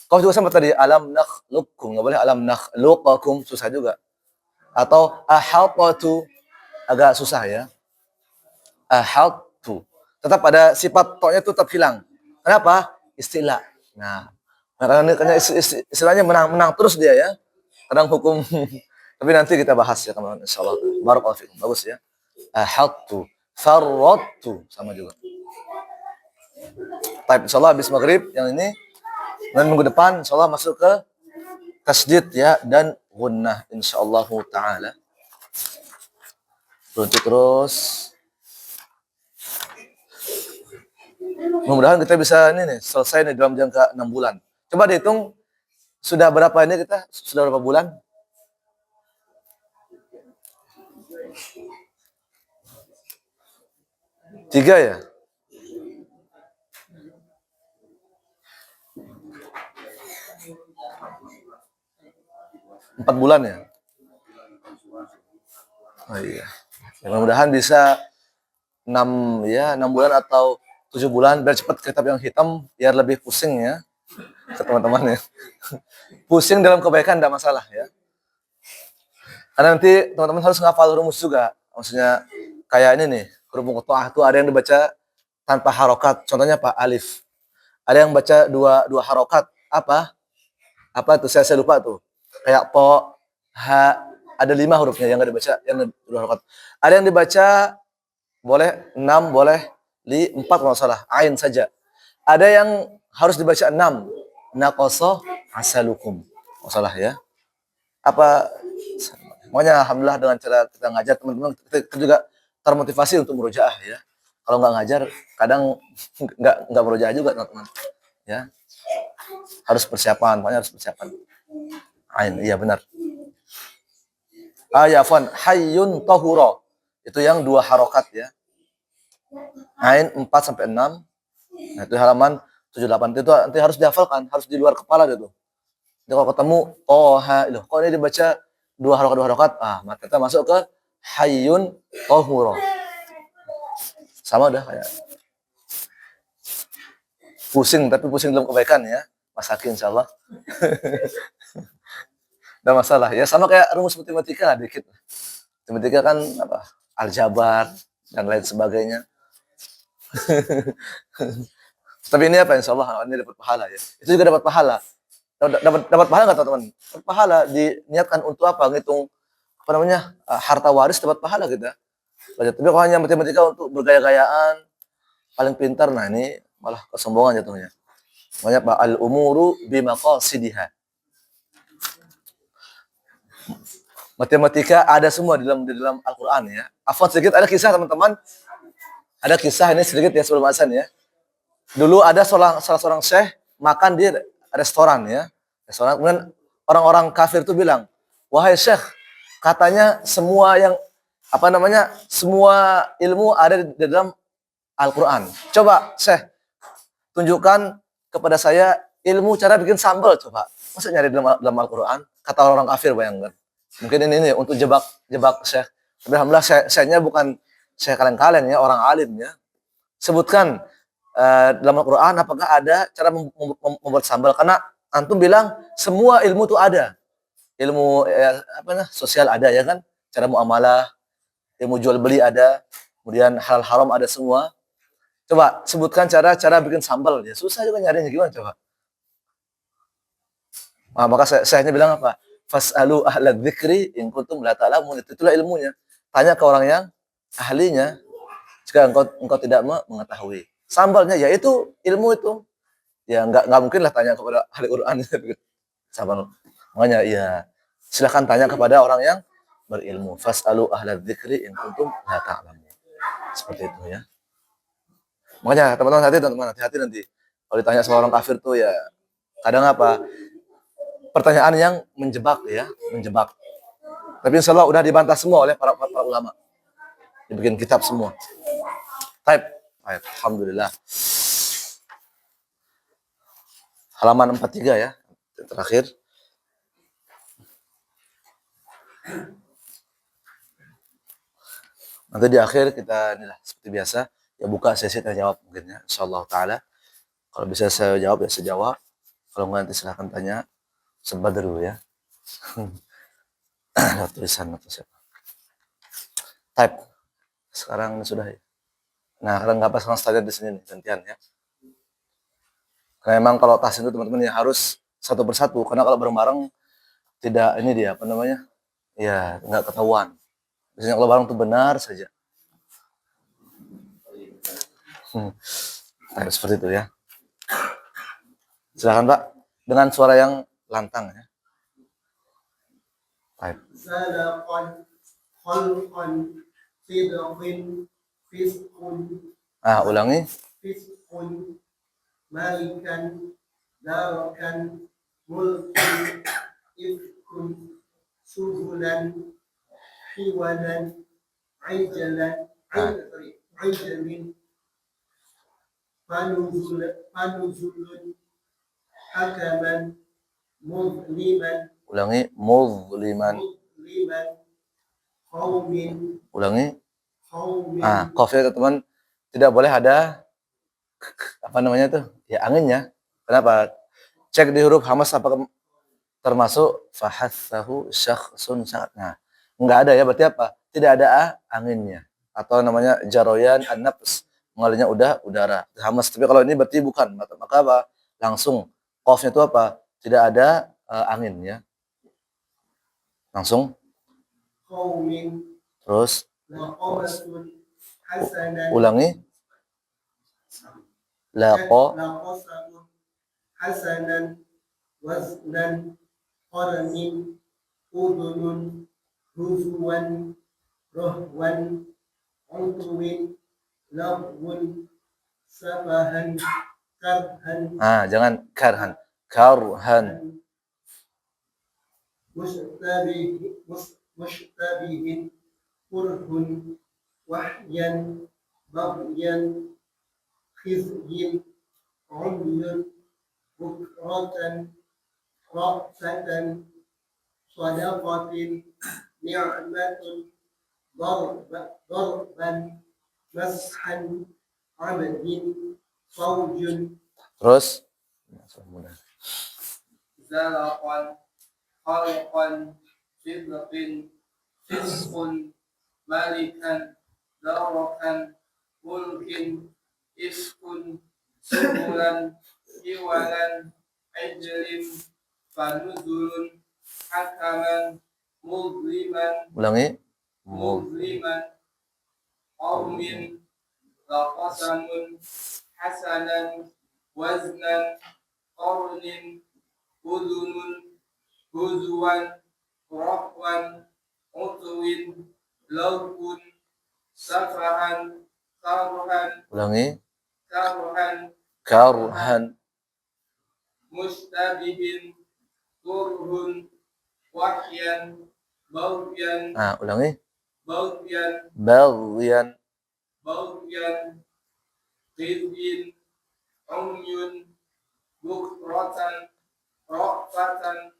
Kau juga sama tadi alam nakhluqukum, enggak boleh alam nakhluqakum susah juga. Atau ahadtu agak susah ya. Ahadtu. Tetap ada sifat to-nya itu tetap hilang. Kenapa? Istilah. Nah, karena istilahnya menang terus dia ya. Kadang hukum. Tapi nanti kita bahas ya teman-teman insyaallah. Barakallahu fikum. Bagus ya. Ahadtu, farradtu sama juga. Baik, insyaallah habis maghrib yang ini dan minggu depan insyaallah masuk ke tasdid ya dan gunnah insyaallah taala. Terus mudah-mudahan kita bisa ini nih selesai nih dalam jangka 6 bulan. Coba dihitung sudah berapa ini kita? Sudah berapa bulan? Tiga ya? Empat bulan ya? Oh iya. Mudah-mudahan bisa 6 bulan atau 7 bulan biar cepat kitab yang hitam biar lebih pusing ya ke teman-teman ya. Pusing dalam kebaikan tidak masalah ya. Karena nanti teman-teman harus ngafal rumus juga. Maksudnya kayak ini nih, huruf muqatta'ah itu ada yang dibaca tanpa harokat. Contohnya Pak Alif. Ada yang baca dua harokat. Apa tuh? Saya lupa tuh. Kayak to, ha, ada 5 hurufnya yang nggak dibaca, yang 2 harokat. Ada yang dibaca boleh 6, boleh 4 kalau salah, ain saja. Ada yang harus dibaca 6. Naqasa asalukum. Kalau salah ya. Makanya alhamdulillah dengan cara kita ngajar teman-teman kita juga termotivasi untuk murojaah ya. Kalau nggak ngajar kadang nggak murojaah juga teman-teman. Ya. Harus persiapan, pokoknya harus persiapan. Ain, iya benar. Ayafan hayyun tahura. Itu yang 2 harokat ya. Ain 4 sampai 6. Nah, itu halaman 78 itu nanti harus dihafalkan, harus di luar kepala itu. Jadi kalau ketemu loh, kok ini dibaca 2 harokat, maka kita masuk ke hayyun tahura. Sama udah kayak pusing, tapi pusing dalam kebaikan ya. Mas Haki insyaallah. Enggak masalah ya, sama kayak rumus matematika lah dikit. Matematika kan aljabar dan lain sebagainya. Tapi ini insyaallah ini dapat pahala ya. Itu juga dapat pahala. Dapat pahala enggak teman-teman? Dapat pahala diniatkan untuk apa? Ngitung harta waris dapat pahala kita. Tapi kalau hanya matematika untuk bergaya-gayaan paling pintar, nah ini malah kesombongan jatuhnya. Makanya al-umuru bimaqasidiha. Matematika ada semua di dalam Al-Qur'an ya. Afwan sedikit ada kisah teman-teman. Ada kisah ini sedikit ya sebelum azan ya. Dulu ada salah seorang syekh makan di restoran ya. Restoran kemudian orang-orang kafir itu bilang, "Wahai syekh, katanya semua semua ilmu ada di dalam Al-Qur'an. Coba syekh tunjukkan kepada saya ilmu cara bikin sambal coba." Masa nyari dalam Al-Qur'an? Kata orang kafir, bayangkan. Mungkin ini untuk jebak syekh. Tapi alhamdulillah syekhnya bukan syekh kaleng-kaleng ya, orang alim ya. Sebutkan dalam Al-Qur'an apakah ada cara membuat sambal, karena Antum bilang semua ilmu itu ada. Ilmu sosial ada ya kan? Cara muamalah, ilmu jual beli ada, kemudian halal haram ada semua. Coba sebutkan cara bikin sambal ya. Susah juga nyarinya gimana coba? Maka saya hanya bilang apa? Fas'alu ahla dzikri in kuntum la ta'lamun. Itulah ilmunya. Tanya ke orang yang ahlinya jika engkau tidak mengetahui. Sambalnya yaitu ilmu itu. Ya enggak mungkin lah tanya kepada ahli Quran. Sambal. Makanya ya silakan tanya kepada orang yang berilmu. Fas'alu ahla dzikri in kuntum la ta'lamun. Seperti itu ya. Makanya teman-teman hati-hati nanti. Kalau ditanya sama orang kafir tuh ya kadang apa? Pertanyaan yang menjebak ya, menjebak. Tapi insya Allah udah dibantah semua oleh para ulama. Dibikin kitab semua. Type. Alhamdulillah. Halaman 43 ya. Terakhir. Nanti di akhir kita inilah seperti biasa ya buka sesi tanya jawab mungkin ya insyaallah taala. Kalau bisa saya jawab ya saya jawab. Kalau enggak nanti silahkan tanya sebar dulu ya. Tulisan atau siapa. Type. Sekarang sudah ya. Nah, kadang nggak pas sekarang di sini nih, gantian ya. Karena memang kalau tas itu teman-teman ya harus satu persatu karena kalau bareng-bareng tidak ini dia apa namanya? Ya, nggak ketahuan. Biasanya kalau bareng itu benar saja. Nah, seperti itu ya. Silakan Pak dengan suara yang lantang ya. Baik. Zalaqan, khalqan, sidqin, fisqun. Ulangi. Fisqun, malikan, darakan, mulkan, ifkun, subulan, hiwalan, aijalan, aijalin, panuzulun, hakaman, muzliman, Ulangi muzliman. Qaumin. Ulangi. Qaumin. Qaf ya teman-teman tidak boleh ada apa namanya tuh? Ya anginnya. Kenapa? Cek di huruf hamas apakah termasuk fahatsahu syakhsun sangat. Nah, enggak ada ya berarti apa? Tidak ada anginnya atau namanya jaroyan an-nafs mengalirnya udara hamas. Tapi kalau ini berarti bukan maka apa? Langsung qafnya itu apa? Tidak ada angin ya. Langsung. Qaumin. Terus hasanan. Ulangi. Hasanan waznan qarnin udunun huzuwan rohwan untuwin lagwun sabahan karhan. Jangan karhan. Karhan. Mushtabihin kurhun wahyan baghyan khizyin umyun bukratan ra'fatan sadaqatin ni'matun darban mashan abdin fawjun. Terus zalaqan khalqan sidqin fisqun malikan darakan mulkin ifkun subulan hiwalan ajlin fanuzulun hakaman muzliman. Ulangi. Muzliman qaumin laqasamun hasanan waznan qarnin udunun huzuwan rahwan utwin laukun safahan karhan. Ulangi. Karhan mustabihin kurhun wahyan baghyan. Ulangi. Baghyan khizyin umyun bukratan ra'fatan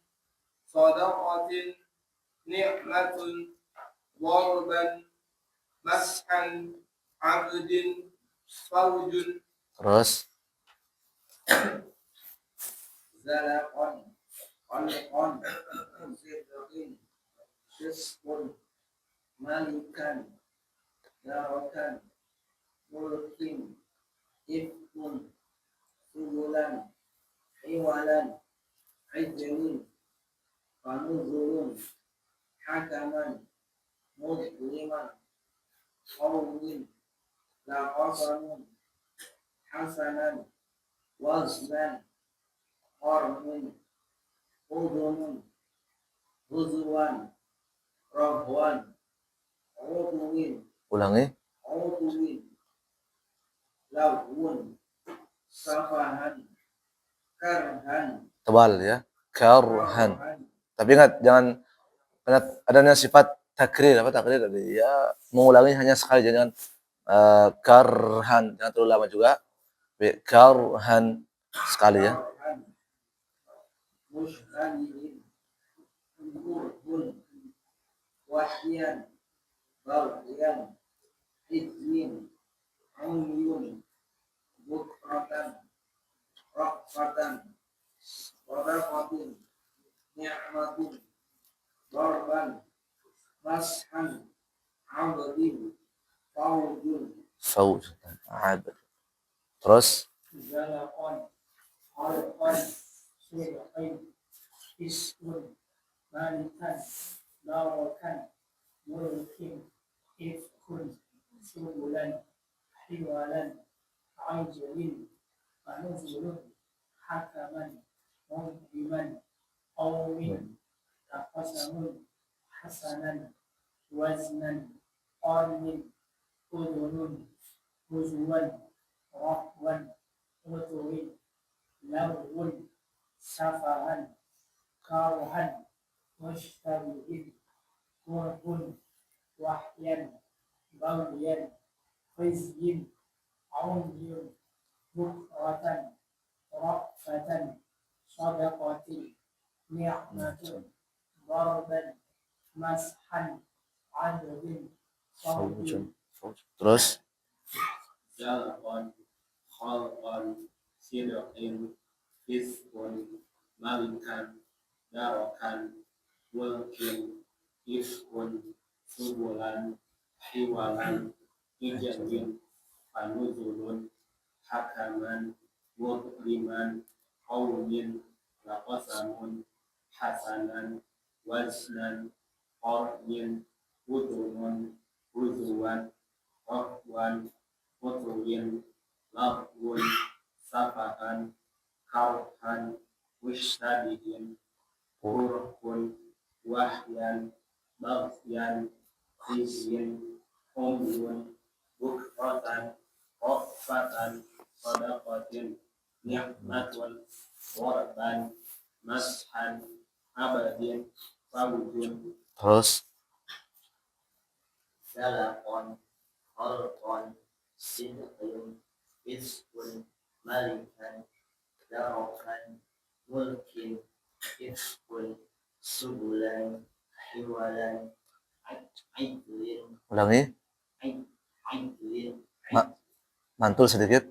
sadaqatin ni'matun darban mashan abdin fawjun. Terus zalaqan qalqan sidqin fisqun malikan darakan mulkin ifkun subulan iwalan ajrin fanuzulun hakaman mudliman qawmin laqasamun hasanan waznan qarmin udunun huzuwan rahwan uduwin Ulangi. uduwin lawun safahan karhan Tebal ya. Karhan. Tapi ingat jangan karena adanya sifat takrir apa takrir tadi ya, mengulangi hanya sekali, jangan karhan, jangan terlalu lama juga. Karhan sekali ya. mushtabihin kurhun wahyan baghyan idmin umyun bukratan raqfatan waraqatin ni'matin darban mashan abdin fawjun Fauj. Abad. Terus zalaqan qalqan sidqin fisqun malikan darakan mulkin ifkun subulan hiwalan ajrin fanuzulun hakaman mudliman qawmin taqasamun hasanan waznan qarmin udunun huzuwan rahwan utuwin lawun safahan karhan mushtabihin kurhun wahyan baghyan khizyin umyun bukratan raqfatan sadaqatin ni'matin darban mashan adrin faujun. Terus zalaqan khalqan sidqin fisqun malikan darakan mulkin ifkun subulan hiwalan ijabin fanuzulun hakaman mudliman qawmin laqasamun hasanan waznan qarmin udunun huzuwan rahwan utuwin lahwun safahan karhan mushtabihin kurhun wahyan baghyan khizyin umyun bukratan raqfatan sadaqatin ni'matun warban mashan abadin fawjun terus zalaqan khalqan sidqin fisqun malikan darakan mulkin ifkun subulan hiwalan ajlin ulangi, ajlin mantul sedikit.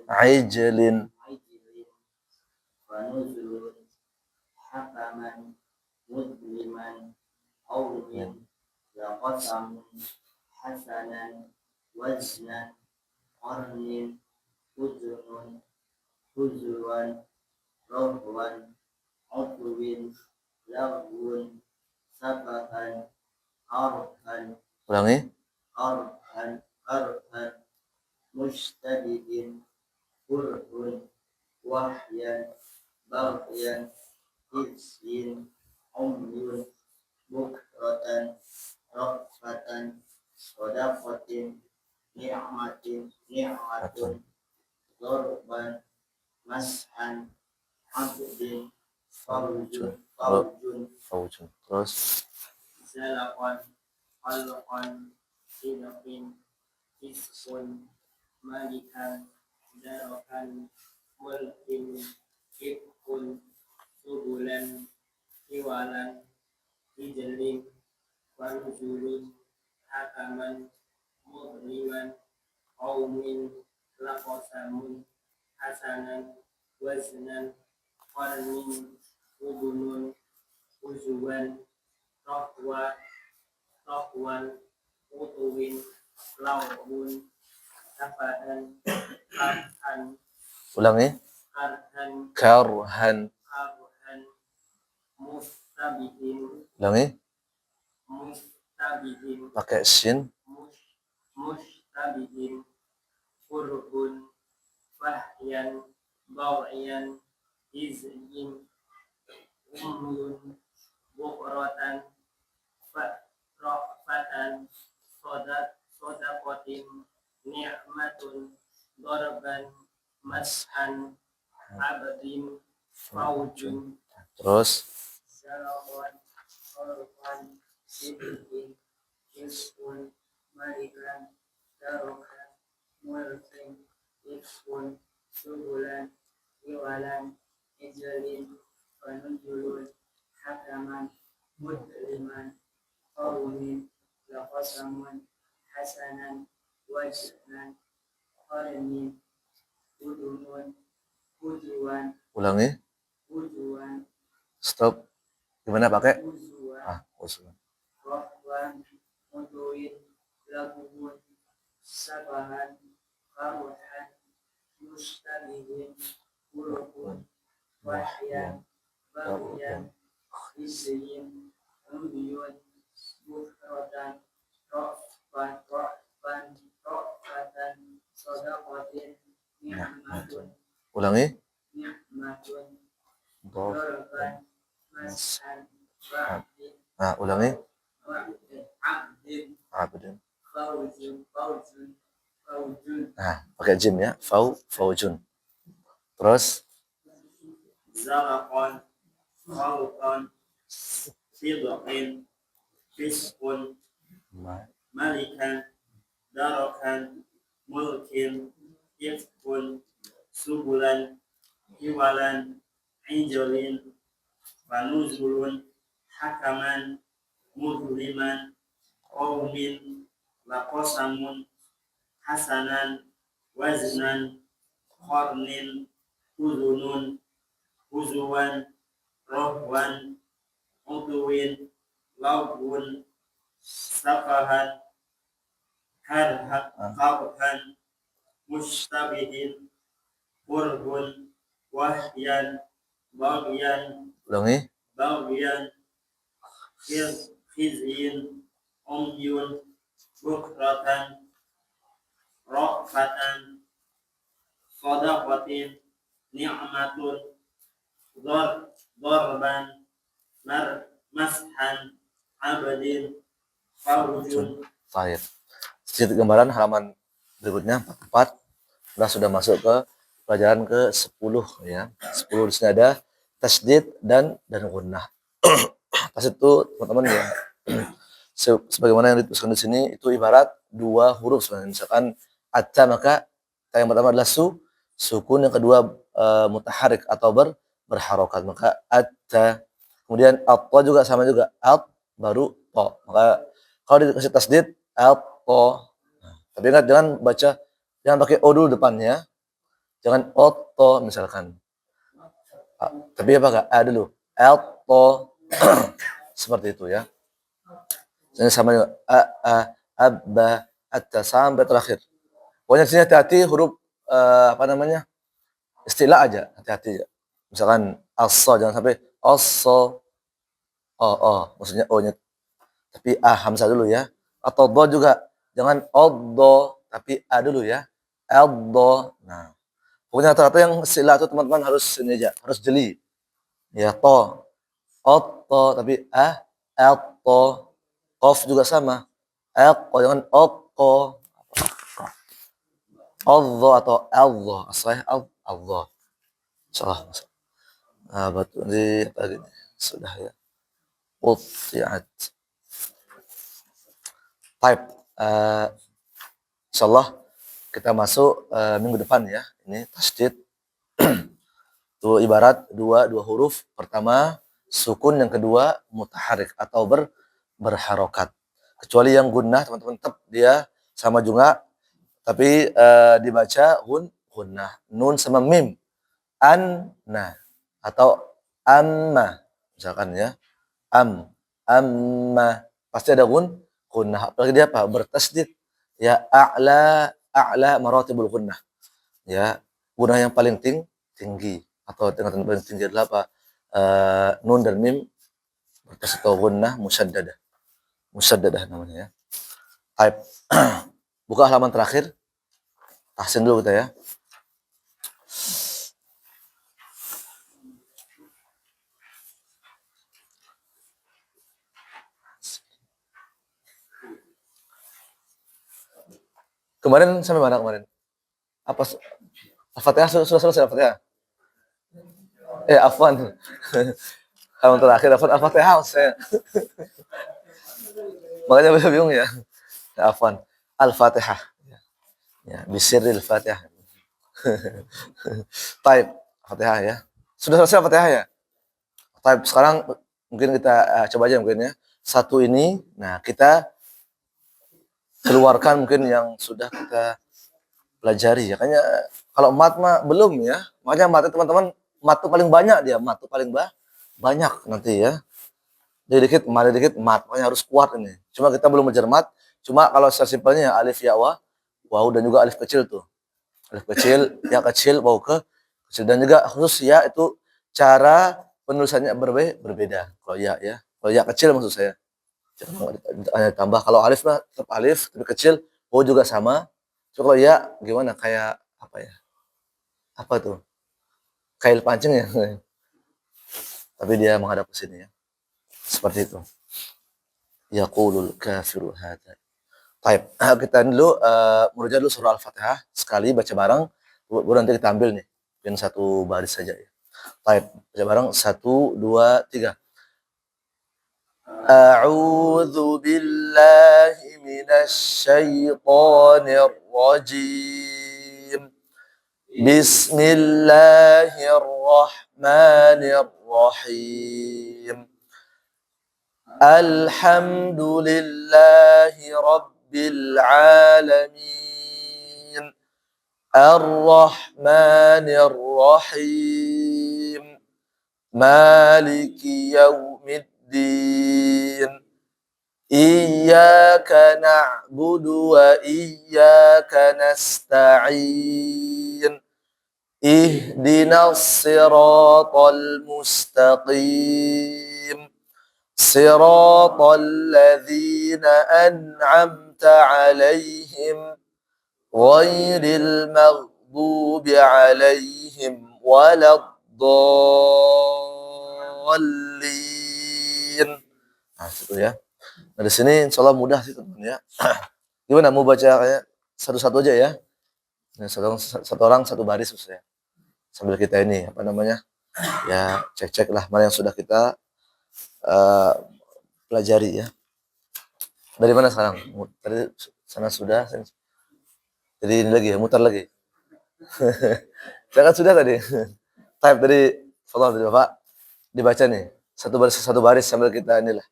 ajlin Ajlin. fanuzulun hakaman mudliman qawmin laqasamun hasanan waznan qarnin udunun huzuwan rahwan utuwin lawun safahan karhan Ulangi. karhan mushtabihin kurhun wahyan baghyan khizyin umyun bukratan raqfatan sadaqatin ni'matun darban mashan abdin fawjun Faujun. Terus zalaqan khalqan sidqin fisqun malikan darakan mulkin ifkun subulan hiwalan ijlin wanuzulun hakaman mudliman qawmin laqasamun hasanan waznan qarnin, udunun, uzuwan, rohwa, rohwan, utuwin, laubun, safahan, karhan, Ulangi. karhan, Karhan. karhan, mustabihin, Ulangi. mustabihin, Pakai shin. mustabihin, kurhun, fahyan, bawayan, izin, umyun, bukratan, rofatan, sodakotin, ni'matun, dorban, mas'an, abadin, faujun, Terus Salawat, Salawat, Sidikin, Iskun, Malikan, Darokan, Mulkin, Iskun, Subulan, Iwalan, Ijalin, Penunjulun, Hakaman, Mudliman, Qawmin, Lakosamun, Hasanan, Wajnan, Qarnin, Udunun, Ujuwan, ulangi. Ujuwan, Stop. Gimana pakai? Ujuwan, Usul. Rohwan, Muduin, Labuhun, Sabahan, Karuhan, Mustabihin, Urukun, Wahyan, Bagian, Isiyin, Umbiyun, Bukhrotan, Rokfatan, Sodakotin, Ni'matun, Ulangi. Ni'matun, Dof. Dorban, Mas'an, Ba'din, Nah, ulangi. Abdin, Abdin. Faujun, Nah, pakai jim ya. Faujun. Terus Zalaqan, Khalqan, Sidqin, Fiskun, Malikan, Darakan, Mulkin, Ifkun, Subulan, Iwalan, Injalin, Fanuzulun, Hakaman, Mudliman, Qawmin, Lakosamun, Hasanan, Waznan, Qarnin, Udunun, Uzuwan, Rohwan, Utuwin, Laubun, Safahan, Karhan, Mustabihin, Kurhun, Wahyan, Bagian, ulangi. Bagian, Khizyin, Umyun, Bukratan, Rokfatan, Sodakotin, Ni'matun, Dorban, Mashan, Abadin, Faujun. Baik. Sedikit gambaran halaman berikutnya 44. Sudah masuk ke pelajaran ke-10 ya. 10 di sini ada tasdid dan gunnah. Tasdid itu teman-teman ya. Sebagaimana yang dituliskan di sini itu ibarat dua huruf sebenarnya. Misalkan atta maka yang pertama adalah sukun, yang kedua mutaharik atau berharokat. Maka atta. Kemudian at-ta juga sama juga. At baru to. Maka kalau dikasih tasdid at-to. Tapi ingat jangan pakai o dulu depannya. Jangan oto misalkan. Tapi apa enggak? A dulu. Elto. Seperti itu ya. Ini sama juga. Abba, atta sampai terakhir. Pokoknya di sini hati-hati huruf istilah aja. Hati-hati ya. Misalkan aso jangan sampai oso. Maksudnya o-nya. Tapi hamzah dulu ya. Atau do juga jangan oddo tapi a dulu ya. Eldo. Nah, pokoknya rata-rata yang istilah itu teman-teman harus ini aja, harus jeli. Ya to, otto tapi elto. Qaf juga sama. Elko jangan okko. Allo atau allo. Asalnya allo. Salah. Nah, batu di tadi sudah ya. Utiat. Type. Insyaallah kita masuk minggu depan ya. Ini tasdid. Itu ibarat dua huruf. Pertama sukun, yang kedua mutaharik atau berharokat. Kecuali yang gunnah teman-teman tetap dia sama juga, tapi dibaca gunnah. Nun sama mim. Nah, atau amma. Misalkan ya, amma. Pasti ada gunnah. Apalagi dia apa? Bertasdid. Ya, a'la maratibul gunnah. Ya, gunnah yang paling tinggi atau tingkatan paling tinggi adalah apa? Nun dan mim bertasdid atau gunnah musyaddadah. Musyaddadah namanya ya. Baik. Buka halaman terakhir. Tahsin dulu kita ya. Kemarin sampai mana kemarin? Apa Al-Fatihah sudah selesai Al-Fatihah? Afwan. Halaman terakhir Al-Fatihah saya. Makanya beliau bingung ya. Afwan. Al-Fatihah. Ya, bisirril Fatihah. Baik, Al-Fatihah ya. Sudah selesai Al-Fatihah ya? Baik, sekarang mungkin kita coba aja mungkin ya. Satu ini, nah kita keluarkan mungkin yang sudah kita pelajari ya. Kayaknya kalau mat mah belum ya. Makanya mat teman-teman, mat itu paling banyak dia, mat itu paling banyak nanti ya. Jadi dikit mat, makanya harus kuat ini. Cuma kita belum belajar mat. Cuma kalau secara simpelnya ya, alif ya waw dan juga alif kecil tuh. Alif kecil, ya kecil, waw kecil dan juga khusus ya itu cara penulisannya berbeda. Kalau ya, kalau ya kecil maksud saya. Jangan tambah kalau alif mah tetap alif, tapi kecil, waw juga sama. Cuma kalau ya gimana kayak apa ya? Apa tuh? Kail pancing ya. Tapi dia menghadap ke sini ya. Seperti itu. Yaqulul kafiru hadza. Baik, kita dulu merujuk dulu surah Al-Fatihah sekali baca bareng, baru nanti kita ambil nih. Mungkin satu baris saja ya. Baik, baca bareng 1 2 3. A'udzu billahi minasy syaithanir rajim. Bismillahirrahmanirrahim. Alhamdulillahi rabbil alamin. Ar-Rahmanir Rahim. Maliki yaumiddin. Iyyaka na'budu wa iyyaka nasta'in. Ihdinas siratal mustaqim. Siratal ladzina an'amta 'alaihim ghairil maghdubi 'alaihim waladdallin. Nah, itu ya. Nah, di sini insyaallah mudah sih teman-teman ya. Gimana mau baca kayak satu-satu aja ya? Nah, satu orang satu baris ya. Sambil kita ini apa namanya? Ya, cek-cek lah mana yang sudah kita pelajari ya. Dari mana sekarang? Tadi sana sudah. Jadi ini lagi ya, mutar lagi. Saya kan sudah tadi. Type tadi, follow dari Bapak. Dibaca nih. Satu baris sambil kita inilah.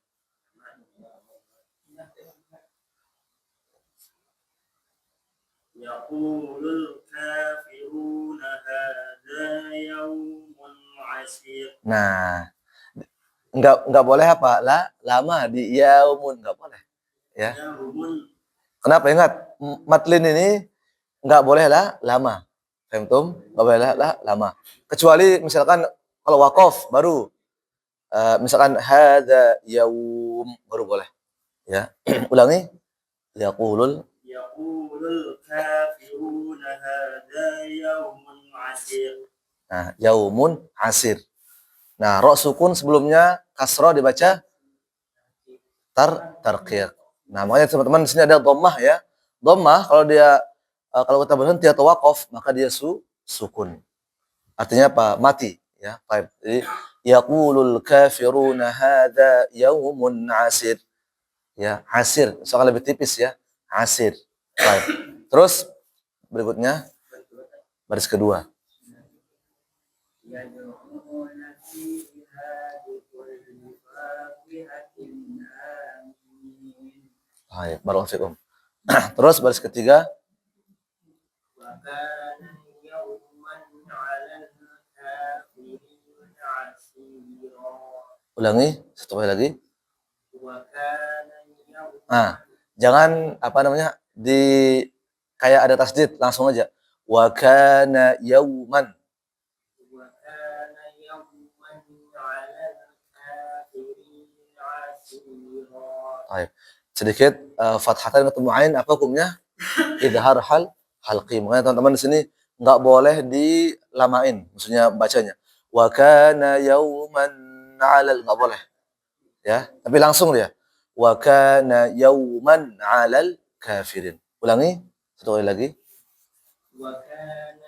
Yaqulul kafiruna hadza yaumun 'asir. Nah, enggak boleh apa? Lama di yaumun enggak boleh. Ya. Kenapa? Ingat, matlin ini enggak boleh lama. Faham? Enggak boleh lama. Kecuali misalkan kalau waqaf baru misalkan hadza yaum baru boleh. Ya. Ulangi. Yaqulul kafiruna hadza yaumun 'asir. Nah, yaumun asir. Nah, ra sukun sebelumnya kasrah dibaca tarqiq. Nah, makanya teman-teman di sini ada dhammah ya. Dhammah kalau kita berhenti atau waqaf maka dia sukun. Artinya apa? Mati ya. Baik. Jadi yaqulul kafiruna hadza yaumun asir. Ya, asir. Soalnya lebih tipis ya. Asir. Baik. Terus berikutnya baris kedua. Baik, barakallahu fikum. Terus baris ketiga. Ulangi satu kali lagi. وكان يوما Nah, jangan apa namanya kayak ada tasdid, langsung aja. Wa kana yauman. وكان يوما على الكافرين عسيرا. Baik. Sedikit fathatan ketemu ain apa hukumnya? Idhar halqi. Makanya teman-teman di sini nggak boleh dilamain, maksudnya bacanya. Wa kana yauman 'alal, nggak boleh. Ya, tapi langsung dia. Wa kana yauman 'alal kafirin. Ulangi satu kali lagi. وكان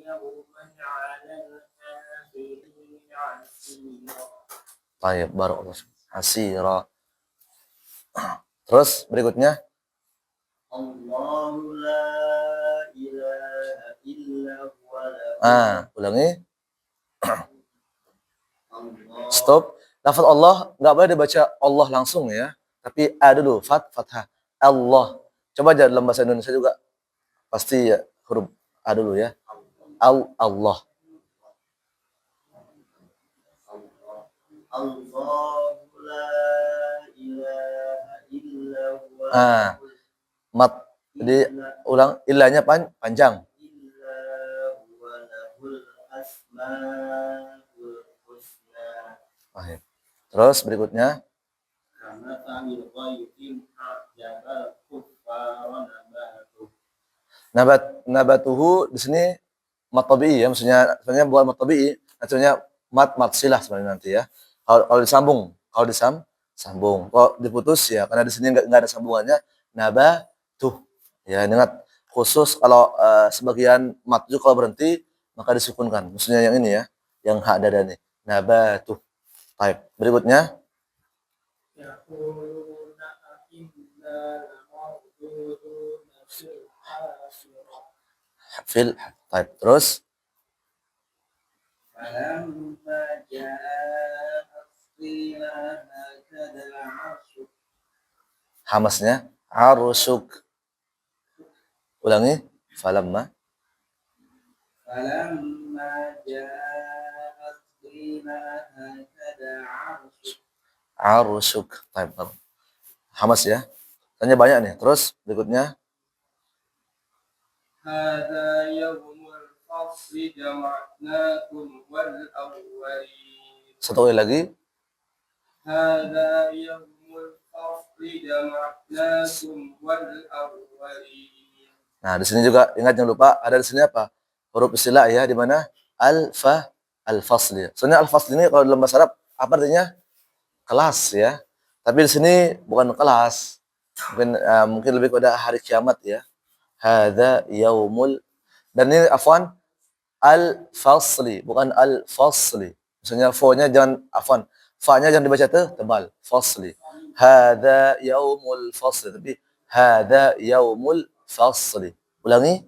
يوما على الكافرين عسيرا. Baik, barakallahu. Asira. Terus berikutnya. الله لا إله إلا هو له Ulangi. الله. Stop. Lafaz Allah nggak boleh dibaca Allah langsung ya, tapi A dulu, fathah. Allah. Coba aja dalam bahasa Indonesia juga. Pasti ya huruf A dulu ya. Allah. الله لا إله إلا هو Mat. Jadi ulang ilahnya panjang. إلا هو له الأسماء الحسنى. Terus berikutnya. كمثل غيث أعجب الكفار نباته. Nabatuhu di sini mat tabi'i ya, maksudnya sebenarnya bukan mat tabi'i, maksudnya mat silah sebenarnya nanti ya. Kalau disambung, sambung. Kalau diputus ya karena di sini enggak ada sambungannya, nabatuh. Ya, ingat khusus kalau sebagian mat juga kalau berhenti maka disukunkan. Maksudnya yang ini ya, yang hak dada nih. Nabatuh. Baik, berikutnya. يقولون أئنا لمردودون في الحافرة. Fil. Baik, terus. فلما جاءت قيل هكذا العرش. Hamasnya arusyuk. Ulangi. Falamma جاءت قيل هكذا عرش. arusyuk. Baik. Hamas ya. Tanya banyak nih. Terus berikutnya. هذا يوم الفصل جمعناكم والأولين. Satu kali lagi. هذا يوم الفصل جمعناكم والأولين. Nah, di sini juga ingat jangan lupa ada di sini apa? Huruf istilah ya, di mana al-fasl. Soalnya al-fasl ini kalau dalam bahasa Arab apa artinya? Kelas ya. Tapi di sini bukan kelas. Mungkin lebih pada hari kiamat ya. Hadza yaumul, dan ini afwan al-fasli, bukan al-fasli. Maksudnya fa-nya jangan afwan. Fa-nya jangan dibaca tebal. Fasli. Hadza yaumul fasli, tapi hadza yaumul fasli. Ulangi.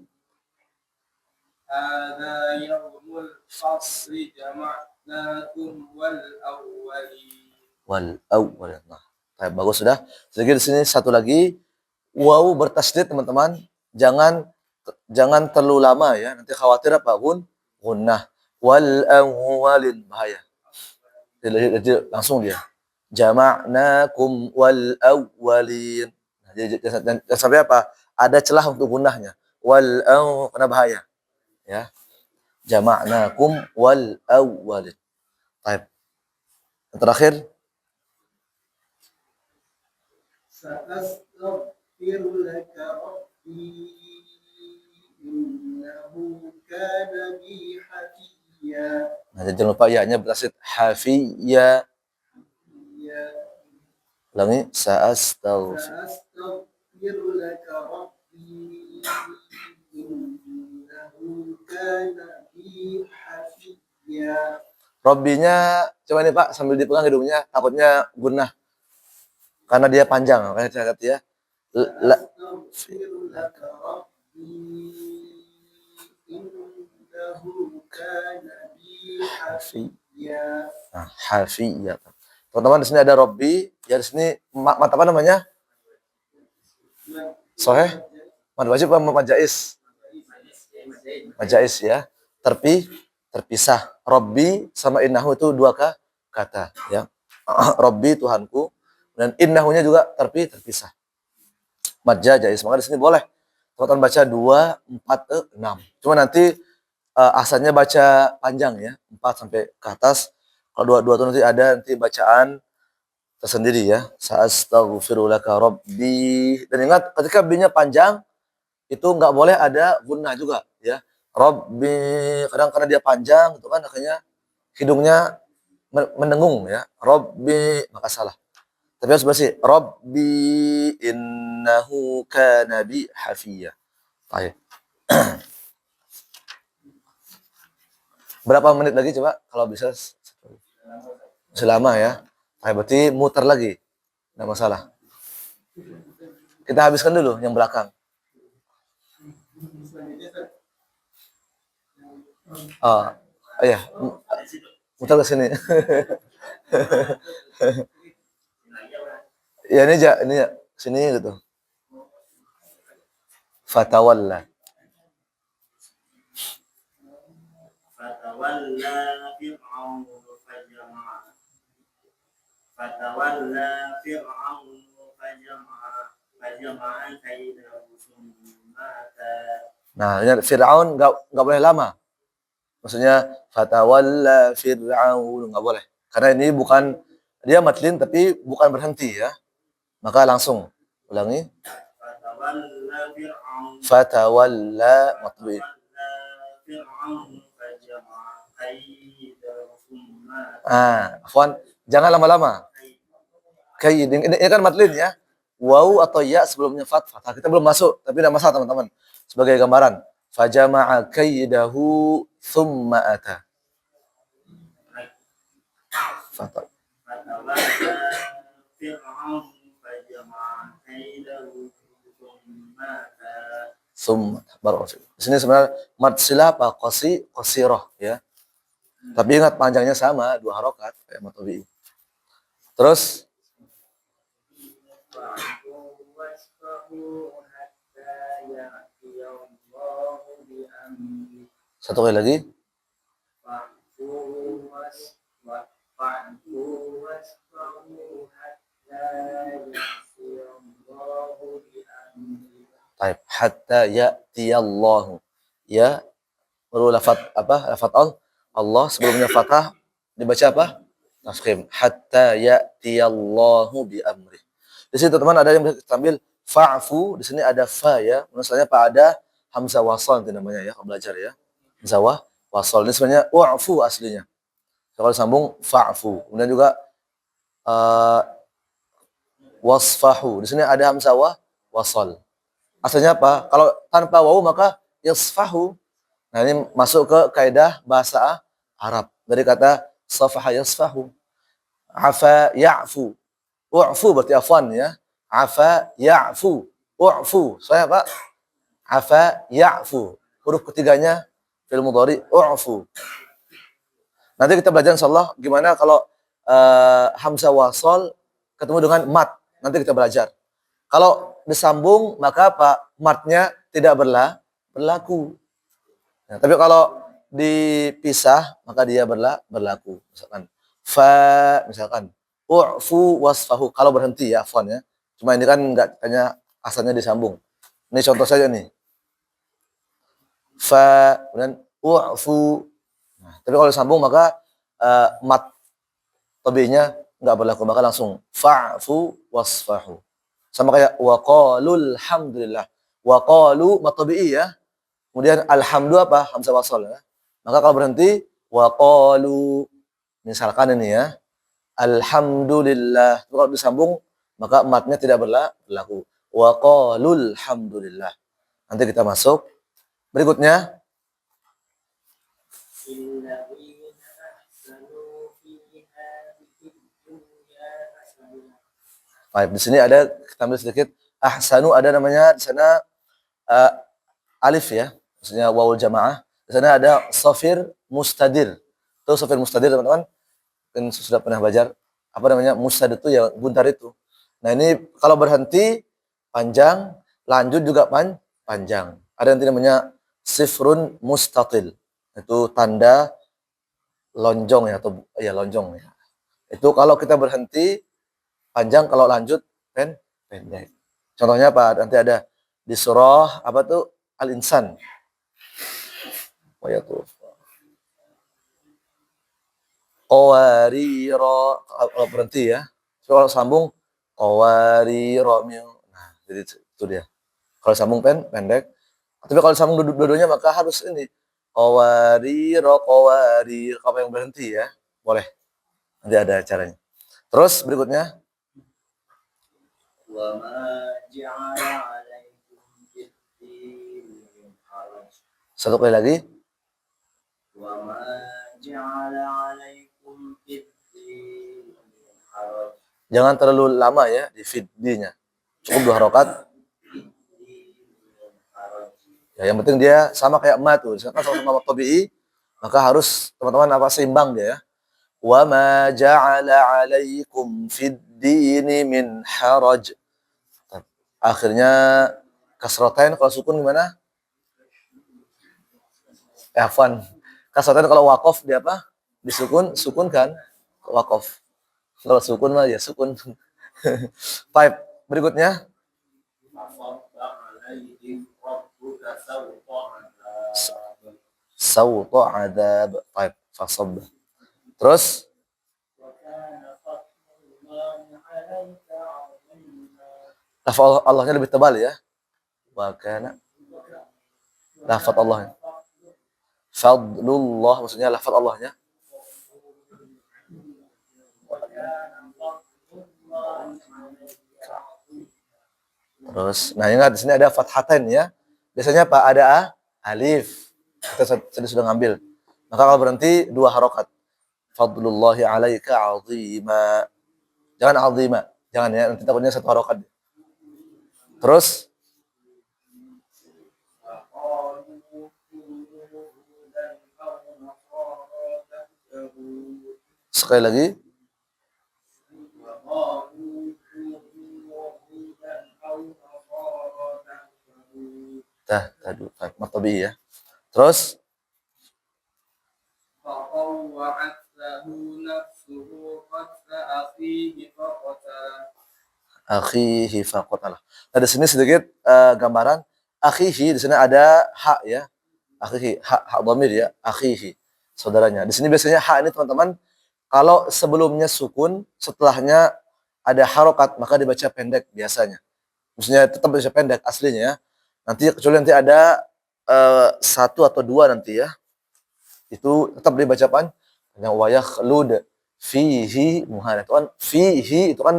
هذا يوم الفصل جمعناكم والأولين. Wal awwal. Nah, bagus sudah. Sedikit di sini satu lagi. Waw bertasydid teman-teman. Jangan terlalu lama ya. Nanti khawatir apa? Gunnah. Wal awwalin, bahaya. Jadi langsung dia. Jama'nakum wal awwalin. Nah, jangan sampai apa? Ada celah untuk gunnahnya. Wal aw, karena bahaya. Ya. Jama'nakum wal awwalin. Baik. Yang terakhir. سأستغفر لك ربي إنه كان بي حفيا. Nah, jangan lupa ya-nya bertasydid hafiyya. Ulangi. سأستغفر لك ربي إنه كان بي حفيا. Robbinya coba nih Pak sambil dipegang hidungnya, takutnya gunnah karena dia panjang. Makanya saya kata ya. سأستغفر لك ربي إنه كان بي حفيا. Nah, hafiyya. Teman-teman di sini ada Robbi, ya di sini mat apa namanya? Sahih? Mad wajib apa mad jaiz? Mad jaiz ya. Terpisah. Robbi sama innahu itu kata ya. Rabbi Tuhanku, dan innahunya juga terpisah. Mad jaiz. Maka di sini boleh teman-teman baca 2, 4, 6. Cuma nanti asalnya baca panjang ya, 4 sampai ke atas. Kalau 2 itu nanti ada bacaan tersendiri ya. Sa'astaghfirulaka rabbi. Dan ingat ketika B-nya panjang itu nggak boleh ada gunnah juga ya. Rabbi, kadang karena dia panjang itu kan akhirnya hidungnya mendengung ya. Rabbi, maka salah. Tapi harus bersih. Rabbi innahu kana bi hafiyya. Baik. Berapa menit lagi coba kalau bisa? Selama ya. Baik, berarti muter lagi. Nggak masalah. Kita habiskan dulu yang belakang. Oh, iya. Muter ke sini. Ya ini ya sini gitu. Fatawalla. Fatawalla fir'aun fajama'a. Fatawalla fir'aun fajama'a kaidahu summata. Nah, ini Fir'aun nggak boleh lama. Maksudnya fatawalla fir'aun nggak boleh. Karena ini bukan dia matlin tapi bukan berhenti ya. Maka langsung ulangi. Fatawalla matbi. Afwan, jangan lama-lama. Kaid ini kan matlin ya. Waw atau ya sebelumnya fathah. Kita belum masuk, tapi tidak masalah teman-teman. Sebagai gambaran, fajama'a kaidahu thumma ata. Fathah. Baru di sini sebenarnya mad silah apa qasirah ya. Tapi ingat panjangnya sama 2 harokat kayak mad tabi'i. Terus satu kali lagi. Baik, hatta ya'tiyallahu. Ya, baru lafaz apa? Lafaz Allah sebelumnya fathah dibaca apa? Tafkhim. Hatta ya'tiyallahu bi amri. Di sini teman-teman ada yang sambil fa'fu, di sini ada fa ya. Misalnya Pak ada hamzah wasal itu namanya ya, kalau belajar ya. Hamzah wasal ini sebenarnya wa'fu aslinya. Kalau sambung fa'fu. Kemudian juga wasfahu. Di sini ada hamzah wasal. Asalnya apa? Kalau tanpa wawu maka yasfahu. Nah ini masuk ke kaidah bahasa Arab. Dari kata safaha yasfahu. Afa ya'fu. U'fu berarti afwan ya. Afa ya'fu. U'fu. Saya Pak. Afa ya'fu. Huruf ketiganya fi'il mudhari u'fu. Nanti kita belajar insyaallah gimana kalau hamzah wasal ketemu dengan mat. Nanti kita belajar. Kalau disambung maka apa? Matnya tidak berlaku. Nah, tapi kalau dipisah maka dia berlaku. Misalkan fa, misalkan u'fu wasfahu. Kalau berhenti ya afwan ya. Cuma ini kan enggak hanya asalnya disambung. Ini contoh saja nih. Fa kemudian u'fu. Nah, tapi kalau disambung maka mat tabi'nya enggak berlaku, maka langsung fa'fu wasfahu. Sama kayak waqalul hamdulillah. Waqalu mat tabi'i ya. Kemudian alhamdu apa? Hamzah wasal ya. Maka kalau berhenti waqalu, misalkan ini ya. Alhamdulillah. Kalau disambung maka matnya tidak berlaku. Waqalul hamdulillah. Nanti kita masuk. Berikutnya baik, di sini ada kita ambil sedikit ahsanu, ada namanya di sana alif ya, maksudnya wawul jamaah. Di sana ada shafir mustadir. Itu shafir mustadir teman-teman. Kan sudah pernah belajar apa namanya mustadir itu ya buntar itu. Nah, ini kalau berhenti panjang, lanjut juga panjang. Ada yang namanya sifrun mustatil. Itu tanda lonjong ya atau ya lonjong ya. Itu kalau kita berhenti panjang, kalau lanjut pendek. Contohnya apa? Nanti ada di surah apa tuh? Al-Insan. Oh ya tuh. Qawariro, kalau berhenti ya. Kalau sambung qawariro. Nah, jadi itu dia. Kalau sambung pendek. Tapi kalau sambung dua-duanya maka harus ini. Qawariro, qawarir. Apa yang berhenti ya? Boleh. Nanti ada caranya. Terus berikutnya. وما جعل عليكم في الدين من حرج Satu kali lagi. وما جعل عليكم في الدين من حرج Jangan terlalu lama ya di fiddinya. Cukup 2 rakaat. Ya, yang penting dia sama kayak ma tuh. Misalkan sama-sama tabi'i, maka harus teman-teman apa seimbang dia ya. Wa ma ja'ala 'alaikum fid dini min haraj. Akhirnya kasratain kalau sukun gimana? Afwan. Kasratain kalau waqaf dia apa? Disukun, sukun kan? Waqaf. Kalau sukun mah ya sukun. Baik, berikutnya. Sawta adab. Baik, fasab. Terus lafaz Allahnya lebih tebal ya. Wa kana lafaz Allahnya. Fadlullah maksudnya lafaz Allahnya. Terus, nah ingat di sini ada fathatain ya. Biasanya apa? Ada alif. Kita tadi sudah ngambil. Maka kalau berhenti 2 harokat. Fadlullahi alaika azima. Jangan azima. Jangan ya, nanti takutnya 1 harokat. Terus sekali lagi. Tadu, matabi ya. Terus akhihi faqatalah. Nah, di sini sedikit gambaran akhihi, di sini ada hak ya. Akhihi, hak dhamir ya, akhihi, saudaranya. Di sini biasanya hak ini teman-teman kalau sebelumnya sukun, setelahnya ada harokat, maka dibaca pendek biasanya. Maksudnya tetap baca pendek aslinya ya. Nanti kecuali nanti ada 1 atau 2 nanti ya. Itu tetap dibaca panjang wa yakhlud fihi muhana. Itu kan fihi itu kan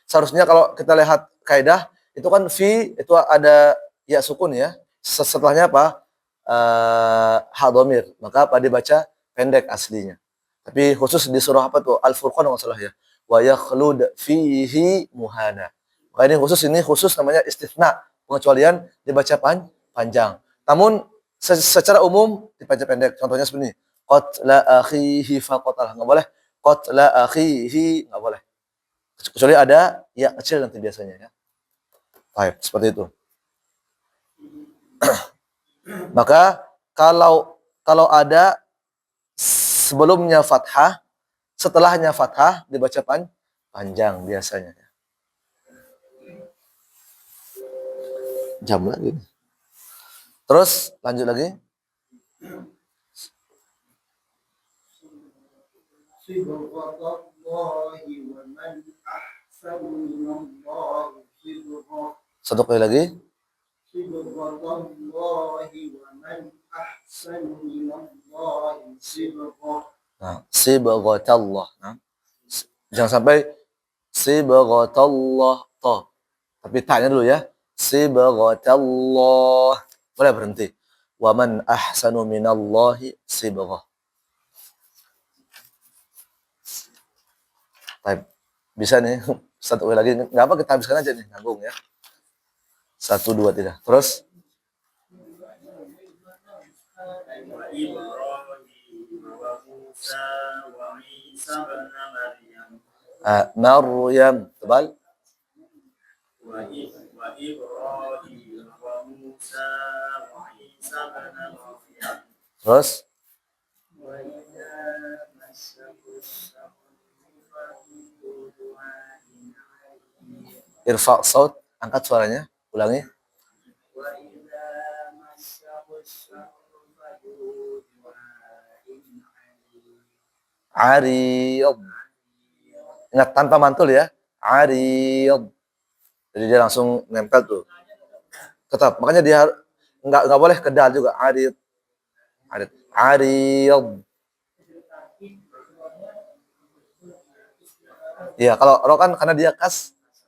seharusnya kalau kita lihat kaidah itu kan fi itu ada ya sukun ya. Setelahnya apa? Ha dhamir. Maka apa dibaca pendek aslinya. Tapi khusus di surah apa tuh? Al-Furqan kalau salah ya. Wa yakhlud fihi muhana. Maka ini khusus namanya istitsna, pengecualian dibaca panjang. Namun secara umum dibaca pendek. Contohnya seperti ini. Qatla akhihi faqatalah. Enggak boleh. Qatla akhihi enggak boleh. Kecuali ada ya kecil nanti biasanya ya. Baik, seperti itu. Maka kalau ada sebelumnya fathah, setelahnya fathah dibaca panjang biasanya. Jam lagi. Terus lanjut lagi. Satu kali lagi. Nah, sibghatallah. Nah, jangan sampai sibghatallah toh. Tapi tanya dulu ya. Sibghatallah. Boleh berhenti. Wa man ahsanu minallahi sibghah. Baik. Bisa nih. Satu kali lagi. Enggak apa kita habiskan aja nih, nanggung ya. 1 2 3. Terus Maryam, tebal. Terus Irfa' saut, angkat suaranya. Ulangi. وإذا مسه الشر فذو دعاء عريض. Ariyad. Ingat tanpa mantul ya. Ariyad. Jadi dia langsung nempel tuh. Tetap. Makanya dia nggak boleh kedal juga. Ariyad. Ariyad. Ariyad. Ya, kalau ro kan karena dia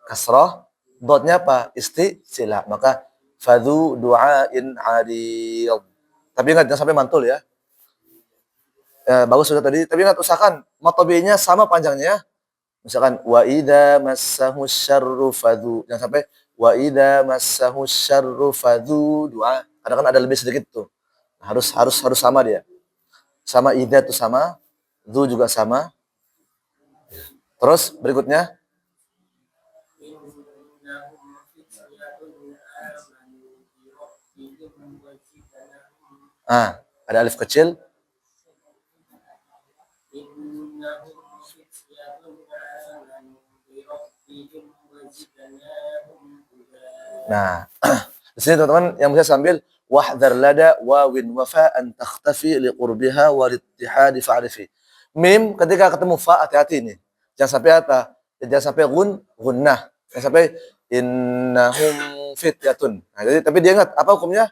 kasroh, dotnya apa? Sila. Maka fadhu du'ain ariyad. Tapi ingat jangan sampai mantul ya. Bagus sudah tadi. Tapi ingat usahakan matobinya sama panjangnya. Misalkan wa idza massahu syarru fadhu. Jangan sampai wa idza massahu syarru fadhu du'a. Karena kan ada lebih sedikit tuh. Harus sama dia. Sama idza itu sama, dzu juga sama. Terus berikutnya ada alif kecil. Nah, di sini teman-teman yang bisa sambil wahdhar lada wawin wafa an takhtafi liqurbiha wa littihadi fa'rifi. Mim ketika ketemu fa hati-hati ini. Jangan sampai jangan sampai gunnah. Jangan sampai innahum fityatun. Nah, jadi tapi dia ingat apa hukumnya?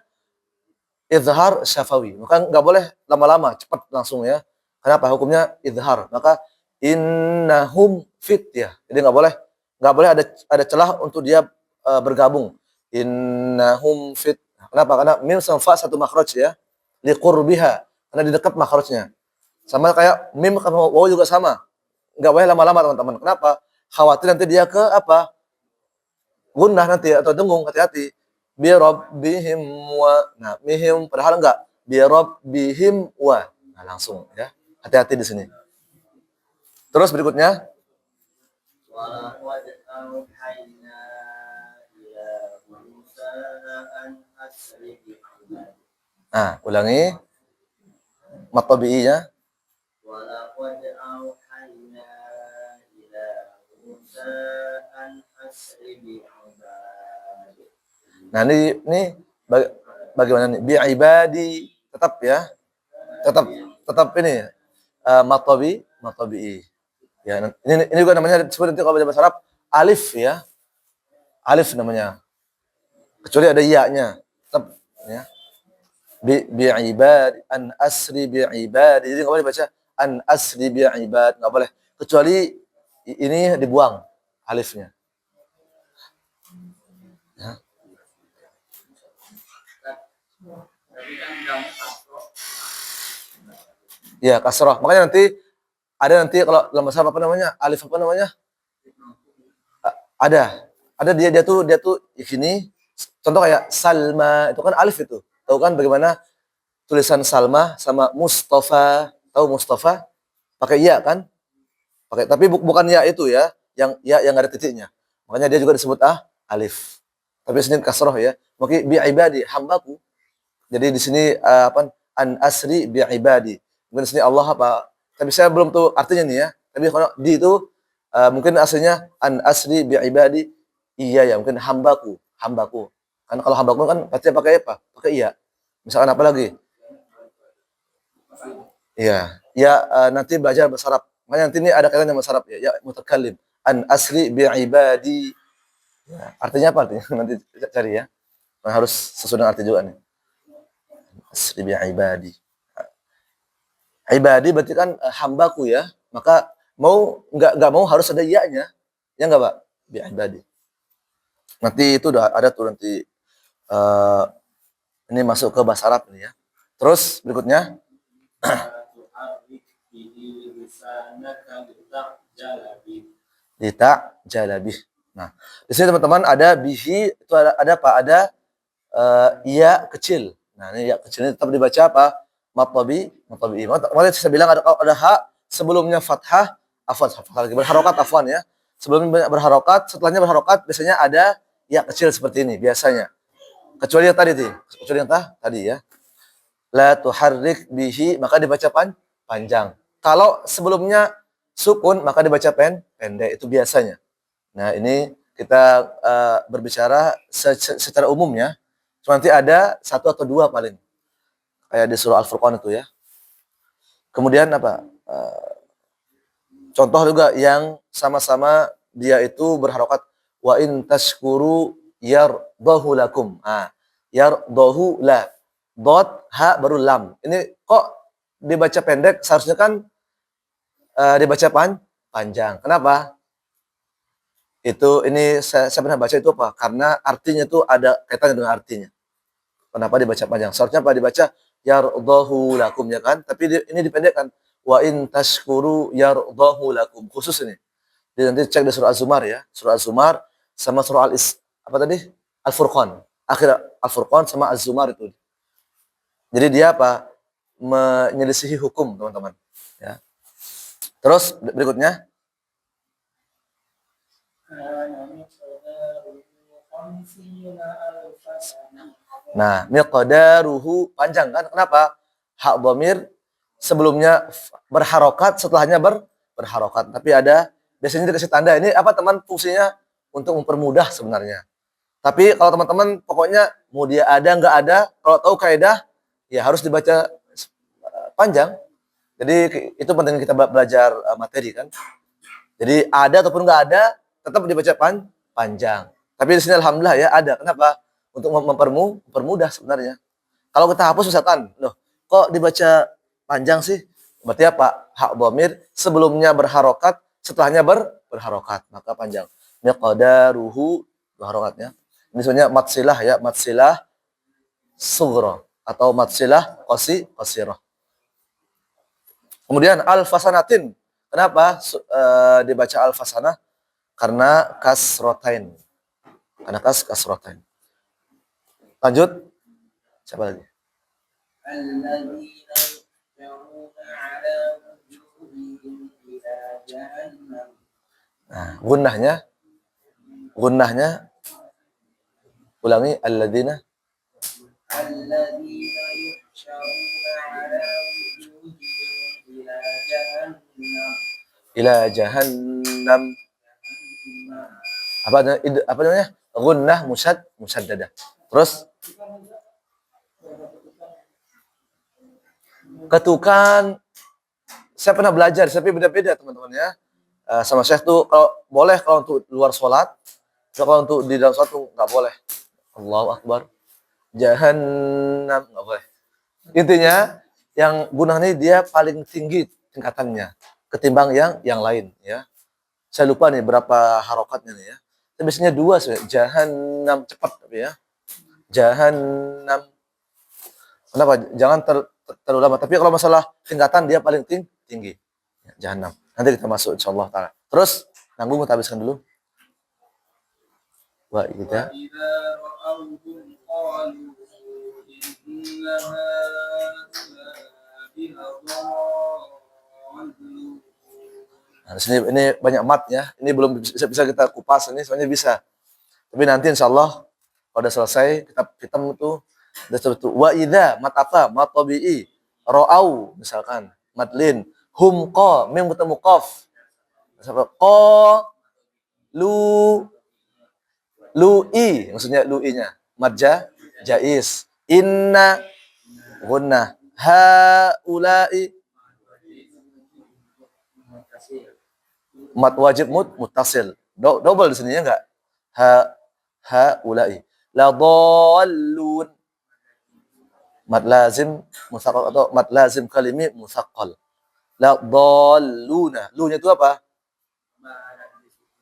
Izhar syafawi. Maka enggak boleh lama-lama, cepat langsung ya. Kenapa? Hukumnya izhar. Maka innahum fityah. Jadi enggak boleh ada celah untuk dia bergabung. Innahum fit. Kenapa? Karena mim sama fa satu makhraj ya. Liqurbiha. Karena di dekat makhrajnya. Sama kayak mim sama waw juga sama. Enggak boleh lama-lama teman-teman. Kenapa? Khawatir nanti dia ke apa? Gunnah nanti atau dengung, hati-hati. Bi rabbihim wa. Nah, mihim padahal enggak. Bi rabbihim wa. Nah, langsung ya. Hati-hati di sini. Terus berikutnya ولقد أوحينا إلى موسى أن أسر بعبادي. Ulangi. Matabi'iynya. ولقد أوحينا إلى موسى أن أسر بعبادي. Nah, ini bagaimana nih? Bi'ibadi tetap ya. Tetap ini matabi'i. Ya, ini juga namanya disebut nanti kalau baca bahasa Arab alif ya. Alif namanya. Kecuali ada ya-nya. Tetap ya. Bi'ibad an asri bi'ibad. Jadi enggak boleh baca an asri bi'ibad, enggak boleh. Kecuali ini dibuang alifnya. Ya. Ya, kasrah. Makanya nanti kalau dalam bahasa apa namanya? Alif apa namanya? Ada dia tuh di sini. Contoh kayak Salma, itu kan alif itu. Tahu kan bagaimana tulisan Salma sama Mustafa? Tahu Mustafa? Pakai ya kan? Tapi bukan ya itu ya, yang enggak ada titiknya. Makanya dia juga disebut alif. Tapi sini kasrah ya. Maka bi ibadi hambaku. Jadi di sini an asri bi ibadi. Mungkin di sini Allah apa? Tapi saya belum tahu artinya nih ya. Tapi kalau di itu mungkin aslinya an asri bi ibadi iya ya, mungkin hambaku. Kan kalau hambaku kan pasti pakai apa? Pakai iya. Misalkan apa lagi? Iya. Ya nanti belajar bahasa Arab. Makanya nanti ini ada kaitannya bahasa Arab ya. Ya mutakallim. An asri bi ibadi. Ya, artinya apa artinya? Nanti cari ya. Nah, harus sesuai dengan arti juga nih. Asri bi ibadi. Ibadi berarti kan hambaku ya. Maka enggak mau harus ada ya-nya. Ya enggak, Pak? Bi ibadi. Nanti itu udah ada tuh nanti ini masuk ke bahasa Arab nih ya. Terus berikutnya jalabi. Nah, di sini teman-teman ada bihi itu ada apa? Ada ya kecil. Nah, ini ya kecil ini tetap dibaca apa? Matabi. Makanya saya bilang ada ha sebelumnya fathah, berharokat afwan ya. Sebelumnya berharokat, setelahnya berharokat biasanya ada ya kecil seperti ini biasanya. Kecuali yang tadi tadi ya. La tuharrik bihi maka dibaca panjang. Kalau sebelumnya sukun maka dibaca pendek itu biasanya. Nah, ini kita berbicara secara umumnya, nanti ada satu atau dua paling. Kayak di surah Al-Furqan itu ya. Kemudian apa? Contoh juga yang sama-sama dia itu berharokat wa in tashkuru yardahu lakum. Yardahu la. Dot ha baru lam. Ini kok dibaca pendek, seharusnya kan dibaca panjang. Kenapa? Ini saya pernah baca itu apa? Karena artinya itu ada kaitannya dengan artinya. Kenapa dibaca panjang? Seharusnya apa dibaca yardahu lakum ya kan? Tapi ini dipendekkan wa in tashkuru yardahu lakum. Khusus ini. Jadi nanti cek di surah Az-Zumar ya. Surah Az-Zumar sama surah Al-Furqan. Akhir Al-Furqan sama Az-Zumar itu. Jadi dia apa? Menyelisihi hukum, teman-teman. Ya. Terus berikutnya. Nah, miqdaruhu panjang kan? Kenapa? Hak dhamir sebelumnya berharokat, setelahnya berharokat. Tapi biasanya dikasih tanda. Ini apa teman? Fungsinya untuk mempermudah sebenarnya. Tapi kalau teman-teman pokoknya mau dia ada nggak ada, kalau tahu kaidah ya harus dibaca panjang. Jadi itu penting kita belajar materi kan. Jadi ada ataupun nggak ada, tetap dibaca panjang. Tapi di sini alhamdulillah ya ada. Kenapa? Untuk mempermudah sebenarnya. Kalau kita hapus misalkan, loh, kok dibaca panjang sih? Berarti apa? Hak dhamir sebelumnya berharokat, setelahnya berharokat, maka panjang. Miqdaruhu berharokatnya. Ini sebenarnya matsilah ya, matsilah sughra atau matsilah qasirah. Kemudian al-fasanatin. Kenapa dibaca al-fasanah? Karena kasrotain. Karena kasrotain. Lanjut. Siapa lagi? Nah, gunnahnya ulangi alladzina ila jahannam. Apa namanya? Gunnah musaddadah. Terus ketukan, saya pernah belajar, tapi beda-beda teman-teman ya. Sama Syekh tuh kalau boleh kalau untuk luar sholat, kalau untuk di dalam sholat tuh nggak boleh. Allahu Akbar. Jahannam nggak boleh. Intinya yang gunah ini dia paling tinggi tingkatannya ketimbang yang lain ya. Saya lupa nih berapa harokatnya nih ya. Tapi biasanya 2 sih. Jahannam cepat tapi ya. Jahannam. Kenapa? Jangan terlalu lama. Tapi kalau masalah tingkatan dia paling tinggi. Ya, Jahannam. Nanti kita masuk insyaallah taala. Terus nanggung kita habiskan dulu. Wa kita. Nah, di sini ini banyak mat ya. Ini belum bisa kita kupas ini, sebenarnya bisa. Tapi nanti insyaallah kalau udah selesai kita itu udah sebut wa idza mat apa? Mat tabi'i. Ra'au misalkan, madlin, hum qa mim bertemu qaf. Qa lu'i maksudnya lu'inya. Madja jaiz. Inna gunnah. Haula'i mat wajib muttasil. Double di sini ya enggak? Haula'i. La dhallun. Mad lazim musaqqal atau mad lazim kalimi musaqqal. La dhalluna. Lu-nya itu apa?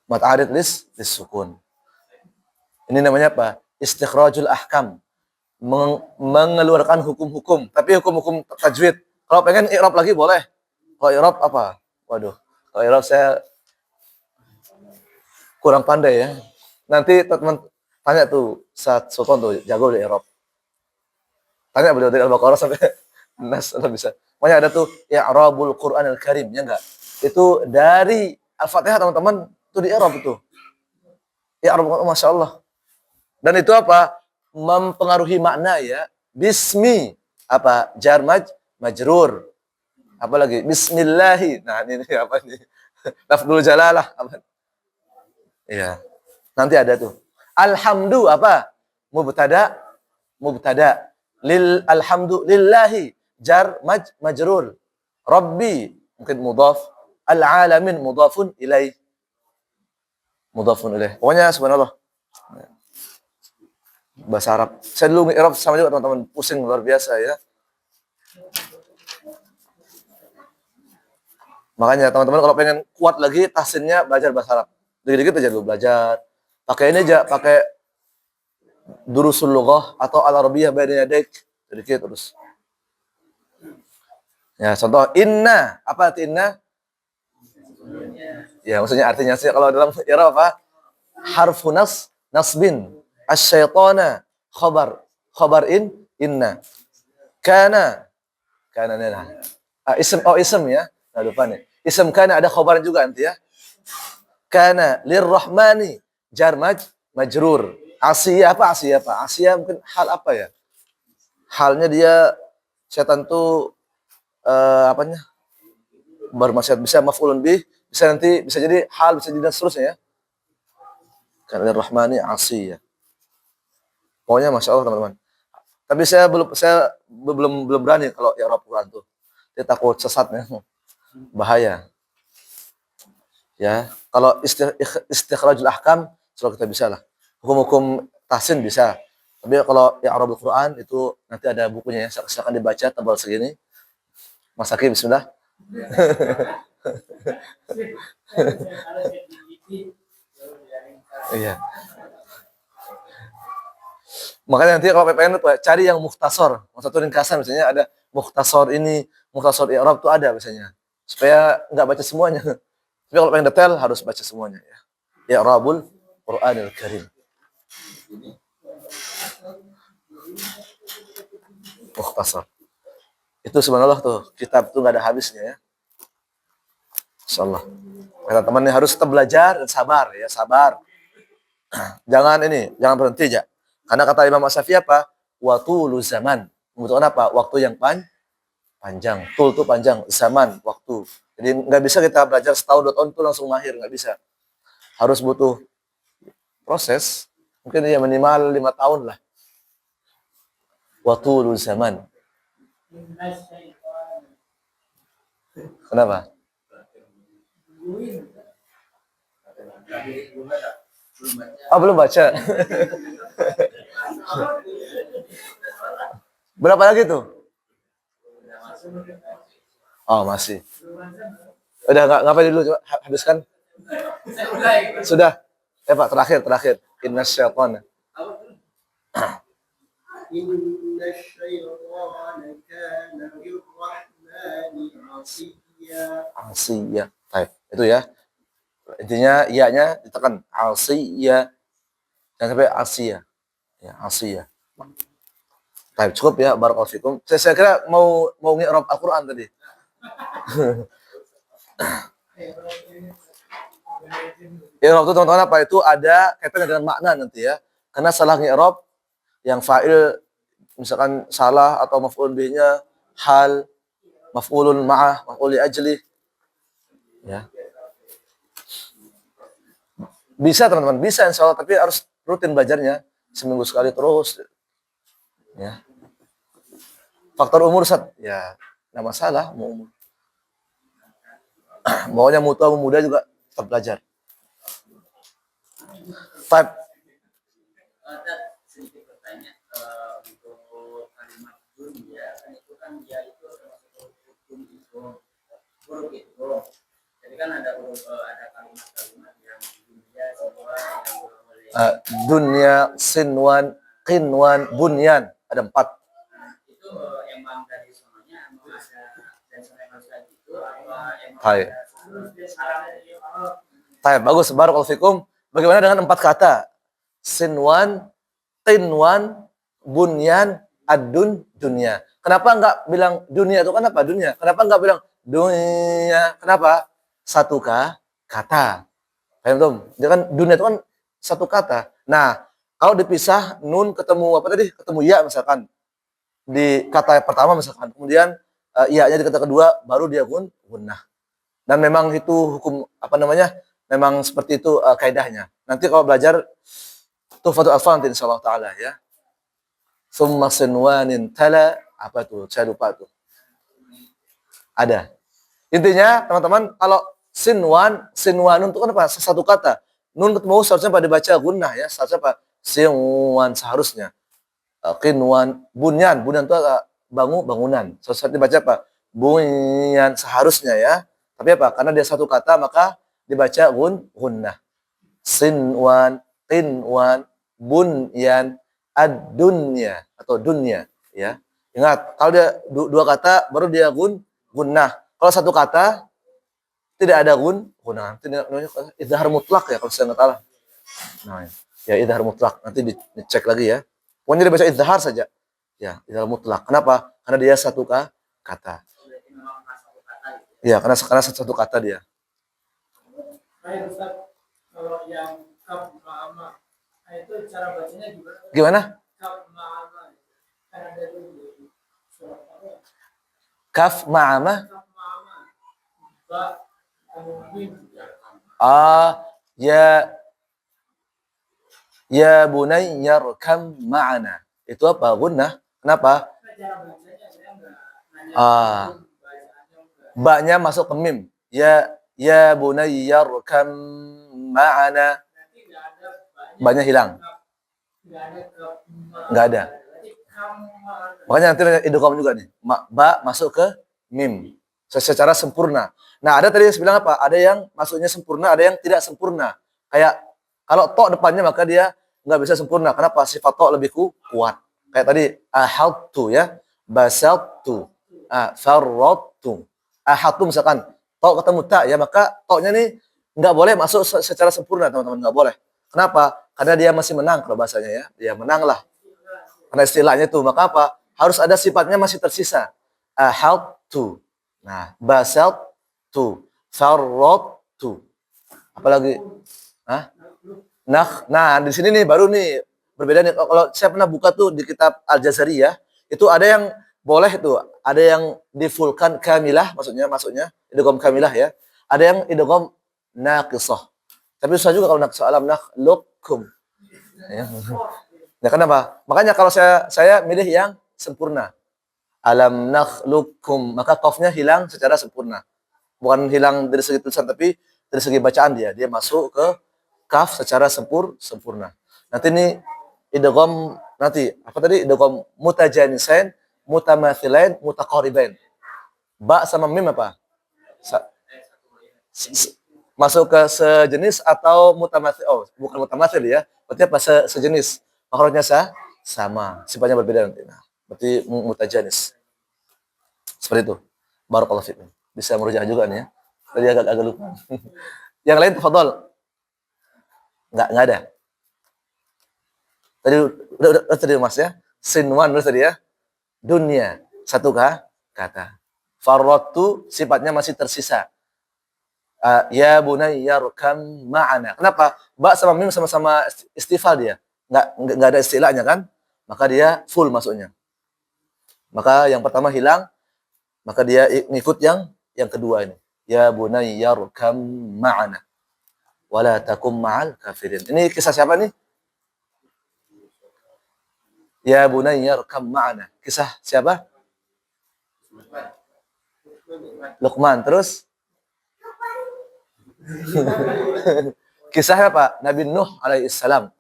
Mad arid lis sukun. Ini namanya apa? Istikhrajul ahkam. Mengeluarkan hukum-hukum, tapi hukum-hukum tajwid. Kalau pengen i'rab lagi boleh. Kalau i'rab apa? Waduh, kalau i'rab saya kurang pandai ya. Nanti teman tanya tuh Ustaz Sultan tuh jago di i'rab. Tanya beliau dari Al-Baqarah sampai Nas atau bisa. Makanya ada tuh i'rabul Qur'anil Karim, ya enggak? Itu dari Al-Fatihah teman-teman, itu di i'rab itu. I'rab masyaallah. Dan itu apa? Mempengaruhi makna ya. Bismi apa? Jar majrur. Apa lagi? Bismillahi. Nah, ini apa nih? Lafzul jalalah apa? Iya. Nanti ada tuh. Alhamdu apa? Mubtada. Alhamdu lillahi jar majrur. Rabbi mungkin mudhaf. Al-alamin mudhafun ilaih. Pokoknya subhanallah. Bahasa Arab. Saya dulu nge-i'rab sama juga teman-teman. Pusing luar biasa ya. Makanya teman-teman kalau pengen kuat lagi tahsinnya belajar bahasa Arab. Dikit-dikit aja dulu belajar. Pakai ini aja, pakai Durusul Lughah atau Al-Arabiyyah Baina Yadaik. Sedikit terus. Ya, contoh inna. Apa arti inna? Ya, maksudnya artinya sih kalau dalam i'rab apa? Harfu nasbin. Asy-syaitana khabar. Khabar inna. Kana nah. Ism ya. Nah, lupa nih. Ism kana ada khabar juga nanti ya. Kana lirrahmani jar majrur. Asiyah apa? Asiyah mungkin hal apa ya? Halnya dia setan tuh apanya? Bermaksiat, bisa maf'ulun bih, bisa jadi hal, bisa jadi dan seterusnya ya. Kana lirrahmani asiyah. Pokoknya Masya Allah teman-teman. Tapi saya belum berani kalau i'rab Quran tuh. Dia takut sesatnya. Bahaya. Ya, kalau istikhrajul ahkam selalu kita bisa lah. Hukum-hukum tahsin bisa. Tapi kalau i'rabul Quran itu nanti ada bukunya ya. Silakan dibaca tebal segini. Mas Hakim bismillah. Iya. Makanya nanti kalau pengen cari yang mukhtasar, satu ringkasan misalnya ada mukhtasar ini, mukhtasar i'rab itu ada biasanya. Supaya nggak baca semuanya. Tapi kalau pengen detail harus baca semuanya ya. I'rabul Qur'anil Karim. Mukhtasar. Itu subhanallah tuh, kitab itu nggak ada habisnya ya. Insyaallah. Teman-teman ini harus tetap belajar dan sabar ya, sabar. Jangan berhenti aja. Karena kata Imam Asy-Syafi'i apa? Watulu zaman. Membutuhkan apa? Waktu yang panjang. Tul itu panjang, zaman, waktu. Jadi nggak bisa kita belajar setahun, 2 tahun itu langsung mahir, nggak bisa. Harus butuh proses. Mungkin ya minimal 5 tahun lah. Watulu zaman. Kenapa? Belum baca. Berapa lagi tuh? Oh, masih. Udah ngapain dulu coba habiskan? Sudah. Pak, terakhir. Innas syaitana. Innas syaitana kana lirrahmani 'asiyya. Asiyya. Baik, itu ya. Intinya iya-nya ditekan asiyya. Jangan sampai asiyya. Ya, asiyya. Baik, cukup ya, barakallahu fikum. Saya kira mau ngi'rab Al-Qur'an tadi. I'rab itu teman-teman apa? Itu ada kaitannya dengan makna nanti ya. Karena salah ngi'rab yang fa'il misalkan salah atau maf'ul bihnya hal, maf'ulun ma'ah, maf'ul li ajli. Ya. Bisa teman-teman, bisa insyaallah, tapi harus rutin belajarnya, seminggu sekali terus. Ya. Faktor umur ya enggak masalah mau umur. Maunya muda muda juga tetap belajar. Five. Ada sedikit pertanyaan untuk kalimat dunia kan itu kan dia itu termasuk hukum itu huruf itu. Jadi kan ada kalimat-kalimat yang dunia semua yang boleh. Dunia, sinwan, qinwan, bunyan, ada 4. Itu emang dari sononya emang ada dan sononya lagi itu apa emang Hai. ada Bagus, barakallahu fikum. Bagaimana dengan 4 kata? Sinwan, qinwan, bunyan, dunya. Kenapa enggak bilang dunia itu kan apa? Dunia. Kenapa enggak bilang dunia? Kenapa? Satu kata. Paham belum? Dia kan dunia itu kan satu kata. Nah, kalau dipisah nun ketemu apa tadi? Ketemu ya misalkan. Di kata pertama misalkan. Kemudian iya-nya di kata kedua baru dia gunnah. Dan memang itu hukum apa namanya? memang seperti itu kaidahnya. Nanti kalau belajar Tuhfatul Atfal nanti insyaallah taala ya. Summa sinwanin tala apa tuh? Saya lupa tuh. Ada. Intinya teman-teman kalau sinwanun itu kan apa? Satu kata. Nun ketemu seharusnya pada dibaca gunnah ya. Seharusnya apa? Sinwan seharusnya. Qinwan bunyan itu bangunan. Seharusnya dibaca apa? Bunyan seharusnya ya. Tapi apa? Karena dia satu kata maka dibaca gunnah. Sinwan, qinwan, bunyan, ad-dunya atau dunya ya. Ingat, kalau dia dua kata baru dia gunnah. Kalau satu kata tidak ada gunnah. Tidak namanya idhar mutlak ya kalau saya nggak salah. Nah, ya idhar mutlak. Nanti dicek lagi ya. Pokoknya dibaca idhar saja. Ya, idhar mutlak. Kenapa? Karena dia satu kata. Berarti memang satu kata gitu. Ya, karena satu kata dia. Baik Ustaz, kalau yang kaf ma'ama, itu cara bacanya gimana? Gimana? Kaf ma'ama, kan ada di surat apa? Kaf ma'ama. Kaf ma'ama, ba, mim. Ya bunayya rkam ma'ana. Itu apa? Gunnah. Kenapa? Cara bacanya saya nggak nanya bacaannya enggak. Ba-nya masuk ke mim. Ya bunayya rkam ma'ana. Berarti nggak ada Ba-nya hilang. nggak ada kaf ma'ama. Nggak ada. Berarti kam ma'ana. Makanya nanti idgham juga nih. Ba masuk ke mim. Secara sempurna. Nah, ada tadi yang bilang apa? Ada yang masuknya sempurna, ada yang tidak sempurna. Kayak kalau to depannya maka dia nggak bisa sempurna. Kenapa? Sifat to lebih kuat. Kayak tadi ahadtu ya, basaltu, farradtu. Ahadtu misalkan to ketemu ta ya, maka to-nya nih nggak boleh masuk secara sempurna, teman-teman, nggak boleh. Kenapa? Karena dia masih menang kalau bahasanya ya. Dia menang lah. Karena istilahnya itu, maka apa? Harus ada sifatnya masih tersisa. Ahadtu. Nah, basaltu, farradtu. Apalagi? Hah? Nah, di sini nih baru nih berbeda nih. Kalau saya pernah buka tuh di kitab Al-Jazariyah, itu ada yang boleh tuh, ada yang difulkan kamilah, maksudnya idgham kamilah ya. Ada yang idgham naqisah. Tapi susah juga kalau naqisah alam nakhluqukum. Ya. Nah, kenapa? Makanya kalau saya milih yang sempurna. Alam nakhluqukum, maka qafnya hilang secara sempurna. Bukan hilang dari segi tulisan tapi dari segi bacaan dia masuk ke kaf secara sempurna. Nanti ini idgham nanti apa tadi idgham mutajanisain, mutamathilain, mutaqaribain. Ba sama mim apa? Masuk ke sejenis atau mutamathil? Oh, bukan mutamathil ya. Berarti apa? Sejenis. Makhrajnya sama, sifatnya berbeda nanti. Nah, berarti mutajanis. Seperti itu. Barakallahu fikum. Bisa merujuk juga nih ya. Tadi agak lupa. Yang lain tafadhol. Enggak ada. Tadi udah tadi Mas ya. Sinwan udah tadi ya. Dunia satu kata. Farratu sifatnya masih tersisa. Ya bunayya rkam ma'ana. Kenapa? Ba sama mim sama-sama istifal dia. Enggak ada istilahnya kan? Maka dia full masuknya. Maka yang pertama hilang, maka dia ngikut yang kedua ini. Ya bunayya rkam ma'ana. Wala takum ma'al kafirin. Ini kisah siapa nih? Ya bunayya rkam ma'ana. Kisah siapa? Luqman. Terus? Kisah apa? Nabi Nuh alaihissalam.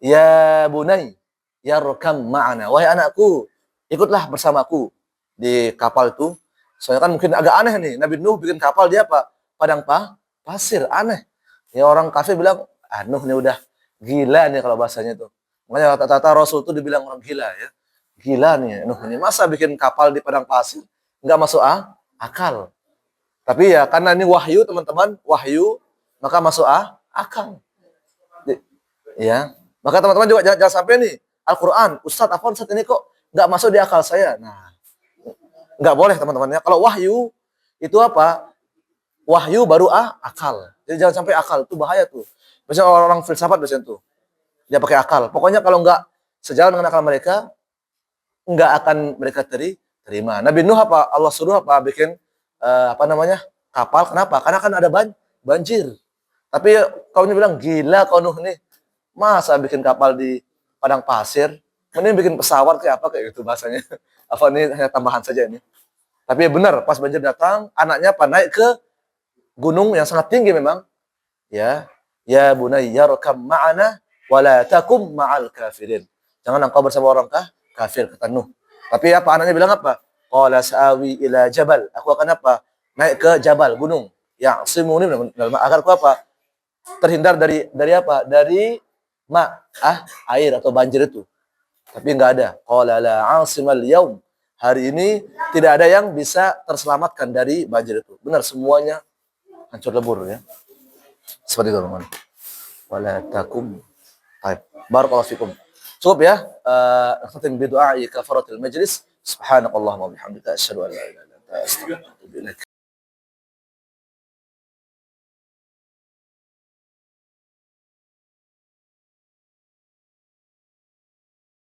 Ya bunay, ya rkam ma'ana. Wahai anakku, ikutlah bersamaku di kapal itu. Soalnya kan mungkin agak aneh nih. Nabi Nuh bikin kapal dia apa? Padang pasir. Aneh. Ya orang kafir bilang, Nuh ini udah gila nih kalau bahasanya itu. Makanya rata-rata Rasul itu dibilang orang gila ya. Gila nih Nuh ini. Masa bikin kapal di padang pasir? Nggak masuk akal. Tapi ya karena ini wahyu teman-teman, wahyu, maka masuk akal. Ya. Maka teman-teman juga jangan sampai nih Al-Quran, Ustadz apa Ustadz ini kok nggak masuk di akal saya. Nah, nggak boleh teman-teman ya. Kalau wahyu itu apa? Wahyu baru akal. Jadi jangan sampai akal, itu bahaya tuh. Biasanya orang filsafat biasanya tuh. Dia pakai akal. Pokoknya kalau nggak sejalan dengan akal mereka, nggak akan mereka terima. Nabi Nuh apa? Allah suruh apa? Bikin kapal. Kenapa? Karena kan ada banjir. Tapi kaumnya bilang, gila kau Nuh nih. Masa bikin kapal di padang pasir? Mending bikin pesawat kayak apa kayak gitu bahasanya. Apa ini hanya tambahan saja ini. Tapi benar, pas banjir datang, anaknya apa naik ke gunung yang sangat tinggi memang. Ya, ya bunayya rakam ma'ana wala takum ma'al kafirin. Jangan engkau bersama orang kafir kata Nuh. Tapi apa anaknya bilang apa? Qala sa'awi ila jabal. Aku akan apa? Naik ke jabal, gunung. Yang simuni agar aku apa? Terhindar dari apa? Dari air atau banjir itu. Tapi enggak ada. Qala la 'asimal yaum. Hari ini tidak ada yang bisa terselamatkan dari banjir itu. Benar semuanya hancur lebur ya. Seperti itu teman-teman. Wala takum. Baik. Barakallahu fikum. Cukup ya. Nakhtatim bi du'ai kafaratil majlis. Subhanakallahumma wa bihamdika asyhadu an la ilaha illa anta astaghfiruka wa atubu ilaik.